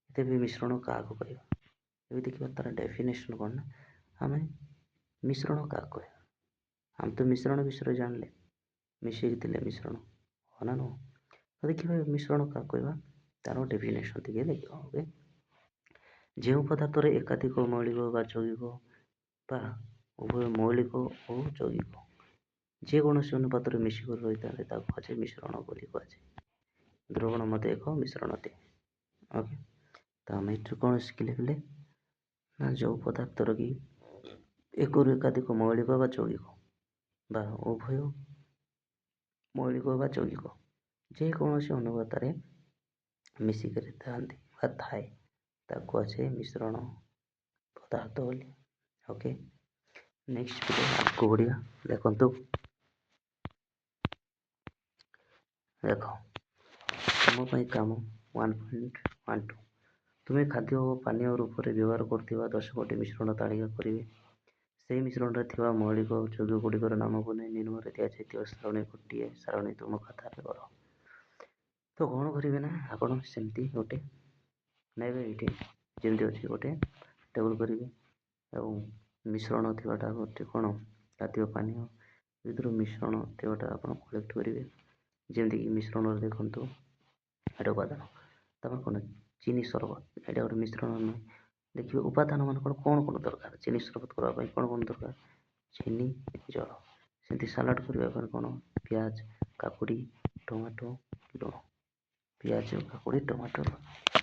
ତେବେ ମିଶ୍ରଣ କାହାକୁ କହିବା? ଏବେ ଦେଖିବା ତାର ଡେଫିନେସନ୍ କ'ଣ ନା, ଆମେ ମିଶ୍ରଣ କାହାକୁ କହିବା? ଆମେ ତ ମିଶ୍ରଣ ବିଷୟରେ ଜାଣିଲେ, ମିଶିକି ଥିଲେ ମିଶ୍ରଣ, ହଁ ନା ନୁହଁ? ତ ଦେଖିବା ମିଶ୍ରଣ କାହାକୁ କହିବା, ତାର ଡେଫିନେସନ୍ ଟିକେ ଦେଖିବା। ଓକେ, ଯେଉଁ ପଦାର୍ଥରେ ଏକାଧିକ ମୌଳିକ ବା ଯୌଗିକ ବା ଉଭୟ ମୌଳିକ ଓ ଯୌଗିକ ଯେକୌଣସି ଅନୁପାତରେ ମିଶିକରି ରହିଥାନ୍ତି ତାକୁ କୁହାଯାଏ ମିଶ୍ରଣ ବୋଲି କୁହାଯାଏ। ଦ୍ରବଣ ମଧ୍ୟ ଏକ ମିଶ୍ରଣ ଅଟେ। ଓକେ, ତ ଆମେ ଏଠୁ କ'ଣ ଶିଖିଲେ ବୋଲେ ନା, ଯେଉଁ ପଦାର୍ଥର କି ଏକରୁ ଏକାଧିକ ମୌଳିକ ବା ଯୌଗିକ ବା ଉଭୟ ମୌଳିକ ବା ଯୌଗିକ ଯେକୌଣସି ଅନୁପାତରେ ମିଶିକରି ଥାନ୍ତି ବା ଥାଏ ତାକୁ କୁହାଯାଏ ମିଶ୍ରଣ ପଦାର୍ଥ ବୋଲି। ଓକେ, ନେକ୍ସଟ ଭିଡ଼ିଓ ଆଗକୁ ବଢ଼ିବା। ଦେଖନ୍ତୁ, ଦେଖ ତୁମ ପାଇଁ କାମ 1.12। ତୁମେ ଖାଦ୍ୟ ଓ ପାନୀୟ ରୂପରେ ବ୍ୟବହାର କରୁଥିବା 10ଗୋଟି ମିଶ୍ରଣ ତାଲିକା କରିବେ। ସେହି ମିଶ୍ରଣରେ ଥିବା ମୌଳିକ ଯୌଗଗୁଡ଼ିକର ନାମକୁ ନେଇ ନିମ୍ନରେ ଦିଆଯାଇଥିବା ସାରଣୀ ଗୋଟିଏ ସାରଣୀ ତୁମ ଖାତାରେ କର। ତ କ'ଣ କରିବେ ନା ଆପଣ ସେମିତି ଗୋଟେ ନେବେ, ଏଇଠି ଯେମିତି ଅଛି ଗୋଟେ ଟେବୁଲ୍ କରିବେ ଏବଂ ମିଶ୍ରଣ ଥିବାଟା ଗୋଟେ କ'ଣ ଖାଦ୍ୟ ପାନୀୟ ଭିତରୁ ମିଶ୍ରଣ ଥିବାଟା ଆପଣ କଲେକ୍ଟ କରିବେ। ଯେମିତିକି ମିଶ୍ରଣରେ ଦେଖନ୍ତୁ ଏଇଟା ଉପାଦାନ, ତାପରେ କ'ଣ ଚିନି ସରବତ, ଏଇଟା ଗୋଟେ ମିଶ୍ରଣ ନୁହେଁ। ଦେଖିବେ ଉପାଦାନ ମାନଙ୍କର କ'ଣ ଦରକାର, ଚିନି ସରବତ କରିବା ପାଇଁ କ'ଣ ଦରକାର, ଚିନି, ଜଳ। ସେମିତି ସାଲାଡ଼ କରିବା ପାଇଁ କ'ଣ ପିଆଜ, କାକୁଡ଼ି, ଟମାଟୋ, ଲୁଣ। ପିଆଜ, କାକୁଡ଼ି, ଟମାଟୋ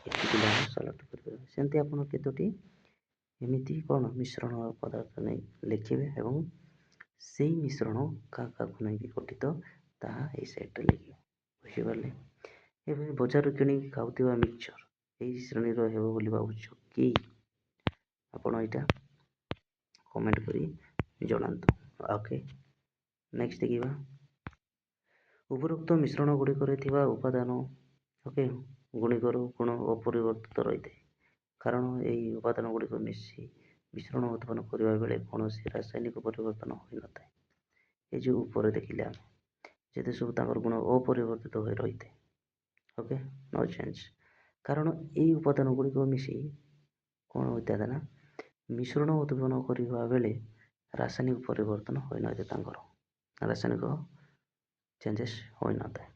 ଏତିକି ଆମେ ସାଲାଡ଼ କରିପାରିବା। ସେମିତି ଆପଣ କେତୋଟି ଏମିତି କ'ଣ ମିଶ୍ରଣ ପଦାର୍ଥ ନେଇ ଲେଖିବେ ଏବଂ ସେଇ ମିଶ୍ରଣ କାହାକୁ ନେଇକି ଗଠିତ ତାହା ଏଇ ସାଇଡ଼୍ରେ ଲେଖିବେ। ବୁଝିପାରିଲେ? ଏବେ ବଜାରରୁ କିଣିକି ଖାଉଥିବା ମିକ୍ସଚର ଏହି ଶ୍ରେଣୀର ହେବ ବୋଲି ଭାବୁଛ କି? ଆପଣ ଏଇଟା କମେଣ୍ଟ କରି ଜଣାନ୍ତୁ। ଓକେ, ନେକ୍ସଟ ଦେଖିବା ଉପରୋକ୍ତ ମିଶ୍ରଣ ଗୁଡ଼ିକରେ ଥିବା ଉପାଦାନ ଓକେ ଗୁଡ଼ିକର ଗୁଣ ଅପରିବର୍ତ୍ତିତ ରହିଥାଏ, କାରଣ ଏହି ଉପାଦାନ ଗୁଡ଼ିକ ମିଶି ମିଶ୍ରଣ ଉତ୍ପନ୍ନ କରିବା ବେଳେ କୌଣସି ରାସାୟନିକ ପରିବର୍ତ୍ତନ ହୋଇନଥାଏ। ଏ ଯେଉଁ ଉପରେ ଦେଖିଲେ ଆମେ ଯେତେ ସବୁ ତାଙ୍କର ଗୁଣ ଅପରିବର୍ତ୍ତିତ ହୋଇ ରହିଥାଏ। ଓକେ, नो चेंज, କାରଣ ଏଇ ଉପାଦାନ ଗୁଡ଼ିକ ମିଶି କ'ଣ ହୋଇଥାଏ ନା ମିଶ୍ରଣ ଉତ୍ପନ୍ନ କରିବା ବେଳେ ରାସାୟନିକ ପରିବର୍ତ୍ତନ ହୋଇନଥାଏ, ତାଙ୍କର ରାସାୟନିକ ଚେଞ୍ଜେସ୍ ହୋଇନଥାଏ।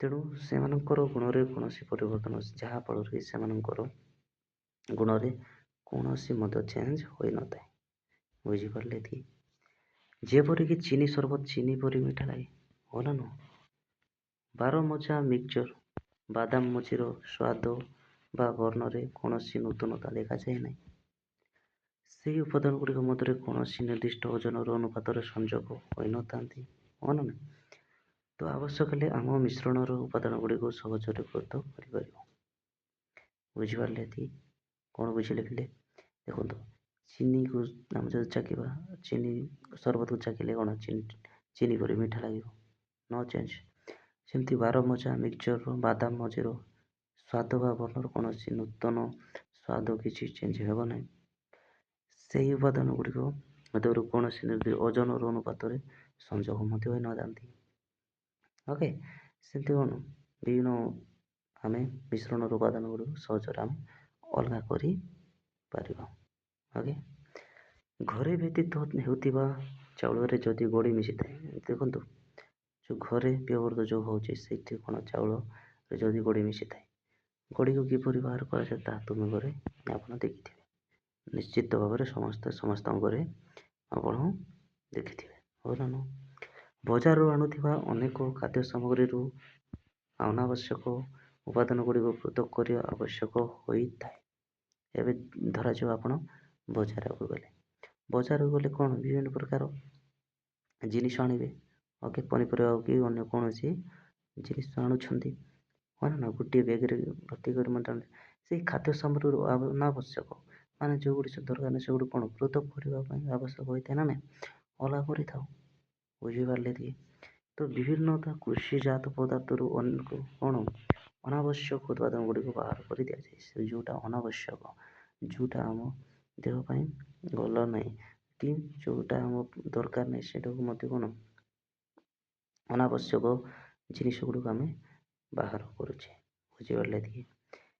ତେଣୁ ସେମାନଙ୍କର ଗୁଣରେ କୌଣସି ପରିବର୍ତ୍ତନ ଯାହା ଫଳରେ ସେମାନଙ୍କର ଗୁଣରେ କୌଣସି ମଧ୍ୟ ଚେଞ୍ଜ ହୋଇନଥାଏ। ବୁଝିପାରିଲେ କି? ଯେପରିକି ଚିନି ସରବତ ଚିନି ପରି ମିଠା ଲାଗେ, ହଁ ନା ନୁହଁ? ବାରମଜା ମିକ୍ସଚର ବାଦାମ ମଞ୍ଜିର ସ୍ୱାଦ ବା ବର୍ଣ୍ଣରେ କୌଣସି ନୂତନତା ଦେଖାଯାଏ ନାହିଁ। ସେହି ଉପାଦାନ ଗୁଡ଼ିକ ମଧ୍ୟରେ କୌଣସି ନିର୍ଦ୍ଦିଷ୍ଟ ଓଜନର ଅନୁପାତରେ ସଂଯୋଗ ହୋଇନଥାନ୍ତି, ହଁ ନା ନାହିଁ? ତ ଆବଶ୍ୟକ ହେଲେ ଆମ ମିଶ୍ରଣର ଉପାଦାନ ଗୁଡ଼ିକୁ ସହଜରେ ପୃଥକ କରିପାରିବ। ବୁଝିପାରିଲେ କି? କ'ଣ ବୁଝିଲେ ପିଲେ? ଦେଖନ୍ତୁ ଚିନିକୁ ଆମେ ଯଦି ଚାଖିବା, ଚିନି ସରବତକୁ ଚାଖିଲେ କ'ଣ ଚିନି ପରି ମିଠା ଲାଗିବ, नो चेंज। ସେମିତି ବାରମଜା ମିକ୍ସଚର ବାଦାମ ମଞ୍ଜିର ସ୍ୱାଦ ବା ବର୍ଣ୍ଣର କୌଣସି ନୂତନ ସ୍ୱାଦ କିଛି ଚେଞ୍ଜ ହେବ ନାହିଁ। ସେହି ଉପାଦାନ ଗୁଡ଼ିକ ମଧ୍ୟରୁ କୌଣସି ଓଜନର ଅନୁପାତରେ ସଂଯୋଗ ମଧ୍ୟ ହୋଇନଥାନ୍ତି। ଓକେ, ସେମିତି କ'ଣ ବିଭିନ୍ନ ଆମେ ମିଶ୍ରଣର ଉପାଦାନ ଗୁଡ଼ିକୁ ସହଜରେ ଆମେ ଅଲଗା କରିପାରିବା। ଓକେ, ଘରେ ବ୍ୟତୀତ ହେଉଥିବା ଚାଉଳରେ ଯଦି ଗୋଡ଼ି ମିଶିଥାଏ, ଦେଖନ୍ତୁ ଯେଉଁ ଘରେ ବ୍ୟବହୃତ ଯେଉଁ ହେଉଛି ସେଇଠି କ'ଣ ଚାଉଳରେ ଯଦି ଗୋଡ଼ି ମିଶିଥାଏ, ଗୋଡ଼ିକୁ କିପରି ବାହାର କରାଯାଏ ତାହା ତୁମ ଘରେ ଆପଣ ଦେଖିଥିବେ, ନିଶ୍ଚିତ ଭାବରେ ସମସ୍ତଙ୍କ ଘରେ ଆପଣ ଦେଖିଥିବେ, ହଁ ନା ନୁହଁ? ବଜାରରୁ ଆଣୁଥିବା ଅନେକ ଖାଦ୍ୟ ସାମଗ୍ରୀରୁ ଅନାବଶ୍ୟକ ଉପାଦାନ ଗୁଡ଼ିକୁ ପୃଥକ କରିବା ଆବଶ୍ୟକ ହୋଇଥାଏ। ଏବେ ଧରାଯାଉ ଆପଣ ବଜାରକୁ ଗଲେ କ'ଣ ବିଭିନ୍ନ ପ୍ରକାର ଜିନିଷ ଆଣିବେ। ଓକେ, ପନିପରିବା ହଉ କି ଅନ୍ୟ କୌଣସି ଜିନିଷ ଆଣୁଛନ୍ତି, ହଁ ନା ଗୋଟିଏ ବ୍ୟାଗରେ ଭର୍ତ୍ତି କରି ମଧ୍ୟ ସେଇ ଖାଦ୍ୟ ସାମଗ୍ରୀରୁ ଅନାବଶ୍ୟକ ମାନେ ଯେଉଁଗୁଡ଼ିକ ଦରକାର ନାହିଁ ସେଗୁଡ଼ିକୁ କ'ଣ ପୃଥକ କରିବା ପାଇଁ ଆବଶ୍ୟକ ହୋଇଥାଏ ନା ନାହିଁ, ଅଲଗା କରିଥାଉ। ବୁଝିପାରିଲେ କି? ତ ବିଭିନ୍ନତା କୃଷିଜାତ ପଦାର୍ଥରୁ ଅନେକ କ'ଣ ଅନାବଶ୍ୟକ ଉତ୍ପାଦନ ଗୁଡ଼ିକୁ ବାହାର କରି ଦିଆଯାଏ। ସେ ଯେଉଁଟା ଅନାବଶ୍ୟକ, ଯେଉଁଟା ଆମ ଦେହ ପାଇଁ ଭଲ ନାହିଁ କି ଯେଉଁଟା ଆମ ଦରକାର ନାହିଁ ସେଇଟାକୁ ମଧ୍ୟ କ'ଣ ଅନାବଶ୍ୟକ ଜିନିଷ ଗୁଡ଼ିକୁ ଆମେ ବାହାର କରୁଛେ। ବୁଝିପାରିଲେ କି?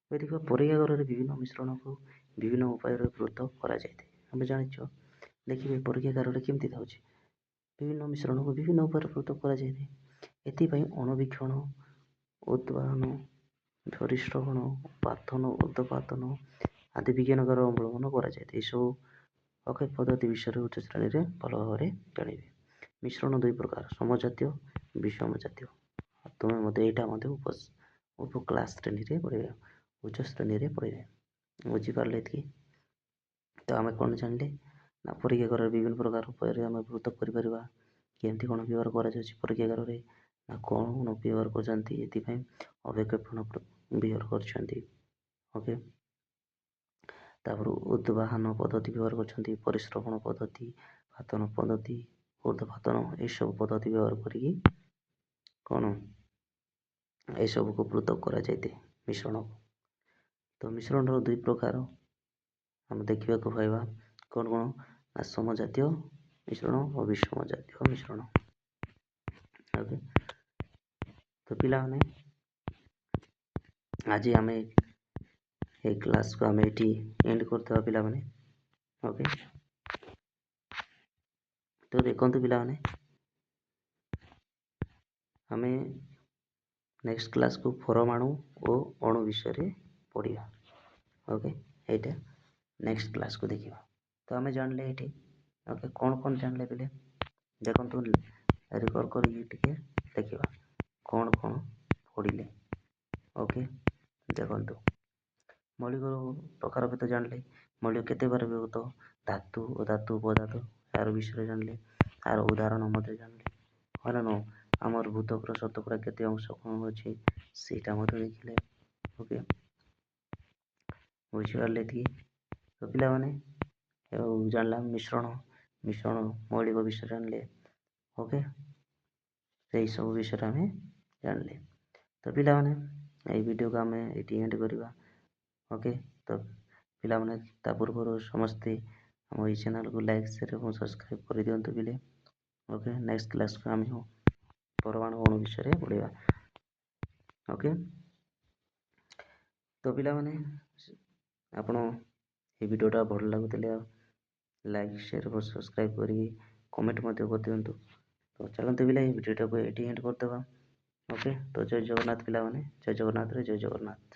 ଏବେ ଦେଖିବା ପରୀକ୍ଷାଗାରରେ ବିଭିନ୍ନ ମିଶ୍ରଣକୁ ବିଭିନ୍ନ ଉପାୟରେ ପୃଥକ କରାଯାଇଥାଏ। ଆମେ ଜାଣିଛ, ଦେଖିବେ ପରୀକ୍ଷାଗାରରେ କେମିତି ଥାଉଛି, ବିଭିନ୍ନ ମିଶ୍ରଣକୁ ବିଭିନ୍ନ ଉପାୟରେ ପୃଥକ କରାଯାଇଥାଏ। ଏଥିପାଇଁ ଅଣୁବୀକ୍ଷଣ, ଉଦ୍ଭାବନ, ପରିଶ୍ରବଣ, ପାତନ, ଉର୍ଦ୍ଧ୍ୱପାତନ ଆଦି ବିଜ୍ଞାନର ଅବଲମ୍ବନ କରାଯାଇଥାଏ। ଏସବୁ ପଦ୍ଧତି ବିଷୟରେ ଉଚ୍ଚ ଶ୍ରେଣୀରେ ଭଲ ଭାବରେ ଜାଣିବେ। ମିଶ୍ରଣ ଦୁଇ ପ୍ରକାର, ସମଜାତୀୟ, ବିଷମ ଜାତୀୟ। ତୁମେ ମଧ୍ୟ ଏଇଟା ମଧ୍ୟ କ୍ଲାସ୍ ଶ୍ରେଣୀରେ ପଢ଼ିବେ, ଉଚ୍ଚ ଶ୍ରେଣୀରେ ପଢ଼ିବେ। ବୁଝିପାରିଲେ କି? ତ ଆମେ କ'ଣ ଜାଣିଲେ ନା ପରୀକ୍ଷାଗାରରେ ବିଭିନ୍ନ ପ୍ରକାର ଉପାୟରେ ଆମେ ପୃଥକ କରିପାରିବା। କେମିତି କ'ଣ ବ୍ୟବହାର କରାଯାଉଛି ପରୀକ୍ଷାଗାରରେ, ନା କ'ଣ ବ୍ୟବହାର କରୁଛନ୍ତି, ଏଥିପାଇଁ ଅବକ୍ଷେପଣ ବ୍ୟବହାର କରୁଛନ୍ତି। ଓକେ, ତାପରେ ଉଦ୍ଭାବନ ପଦ୍ଧତି ବ୍ୟବହାର କରୁଛନ୍ତି, ପରିଶ୍ରବଣ ପଦ୍ଧତି, ପାତନ ପଦ୍ଧତି, ଉର୍ଦ୍ଧ୍ୱପାତନ ଏସବୁ ପଦ୍ଧତି ବ୍ୟବହାର କରିକି କ'ଣ ଏସବୁକୁ ପୃଥକ କରାଯାଇଥାଏ ମିଶ୍ରଣକୁ। ତ ମିଶ୍ରଣର ଦୁଇ ପ୍ରକାର ଆମେ ଦେଖିବାକୁ ପାଇବା, କ'ଣ ଆସମ ଜାତୀୟ ମିଶ୍ରଣ ଓ ବିଷମ ଜାତୀୟ ମିଶ୍ରଣ। ଓକେ, ତ ପିଲାମାନେ ଆଜି ଆମେ এই କ୍ଲାସ୍କୁ ଆମେ ଏଠି ଏଣ୍ଡ କରିଦେବା ପିଲାମାନେ। ଓକେ, ତ ଦେଖନ୍ତୁ ପିଲାମାନେ, ଆମେ ନେକ୍ସଟ କ୍ଲାସ୍କୁ ପରମାଣୁ ଓ ଅଣୁ ବିଷୟରେ ପଢ଼ିବା। ଓକେ, ଏଇଟା ନେକ୍ସଟ କ୍ଲାସ୍କୁ ଦେଖିବା। ତ ଆମେ ଜାଣିଲେ ଏଇଠି ଓକେ କ'ଣ କ'ଣ ଜାଣିଲେ ପିଲେ ଦେଖନ୍ତୁ, ରେକର୍ଡ଼ କରିକି ଟିକେ ଦେଖିବା କ'ଣ କ'ଣ ପଢ଼ିଲେ। ଓକେ, ଦେଖନ୍ତୁ ମୌଳିକ ପ୍ରକାର ଭେଦ ଜାଣିଲେ, ମୌଳିକ କେତେ ବାର ବିଭକ୍ତ, ଧାତୁ ଓ ଧାତୁ ଉପଧାତୁ ଏହାର ବିଷୟରେ ଜାଣିଲେ, ଏହାର ଉଦାହରଣ ମଧ୍ୟ ଜାଣିଲେ। ହଁ ଆମର ଭୂତକର ଶତକଡ଼ା କେତେ ଅଂଶ କ'ଣ ଅଛି ସେଇଟା ମଧ୍ୟ ଦେଖିଲେ। ଓକେ, ବୁଝିପାରିଲେ ଏତିକି? ତ ପିଲାମାନେ ଆଉ ଜାଣିଲା ମିଶ୍ରଣ ମୌଳିକ ବିଷୟରେ ଜାଣିଲେ। ଓକେ, ସେଇ ସବୁ ବିଷୟରେ ଆମେ ଜାଣିଲେ। ତ ପିଲାମାନେ ଏଇ ଭିଡ଼ିଓକୁ ଆମେ ଏଠି ଏଣ୍ଡ କରିବା। ଓକେ, ତ ପିଲାମାନେ ତା ପୂର୍ବରୁ ସମସ୍ତେ ଆମ ଏଇ ଚ୍ୟାନେଲକୁ ଲାଇକ୍ ସେୟାର ଏବଂ ସବସ୍କ୍ରାଇବ୍ କରିଦିଅନ୍ତୁ ପିଲେ। ଓକେ, ନେକ୍ସଟ କ୍ଲାସ୍କୁ ଆମେ ପରମାଣୁ ଅଣୁ ବିଷୟରେ ପଢ଼ିବା। ଓକେ, ତ ପିଲାମାନେ ଆପଣ ଏ ଭିଡ଼ିଓଟା ଭଲ ଲାଗୁଥିଲେ ଲାଇକ୍ ସେୟାର ଏବଂ ସବସ୍କ୍ରାଇବ୍ କରିକି କମେଣ୍ଟ ମଧ୍ୟ କରିଦିଅନ୍ତୁ। ତ ଚାଲନ୍ତୁ ପିଲା, ଏଇ ଭିଡ଼ିଓଟାକୁ ଏଠି ଏଣ୍ଡ କରିଦେବା। ଓକେ, ତ ଜୟ ଜଗନ୍ନାଥ ପିଲାମାନେ, ଜୟ ଜଗନ୍ନାଥରେ ଜୟ ଜଗନ୍ନାଥ।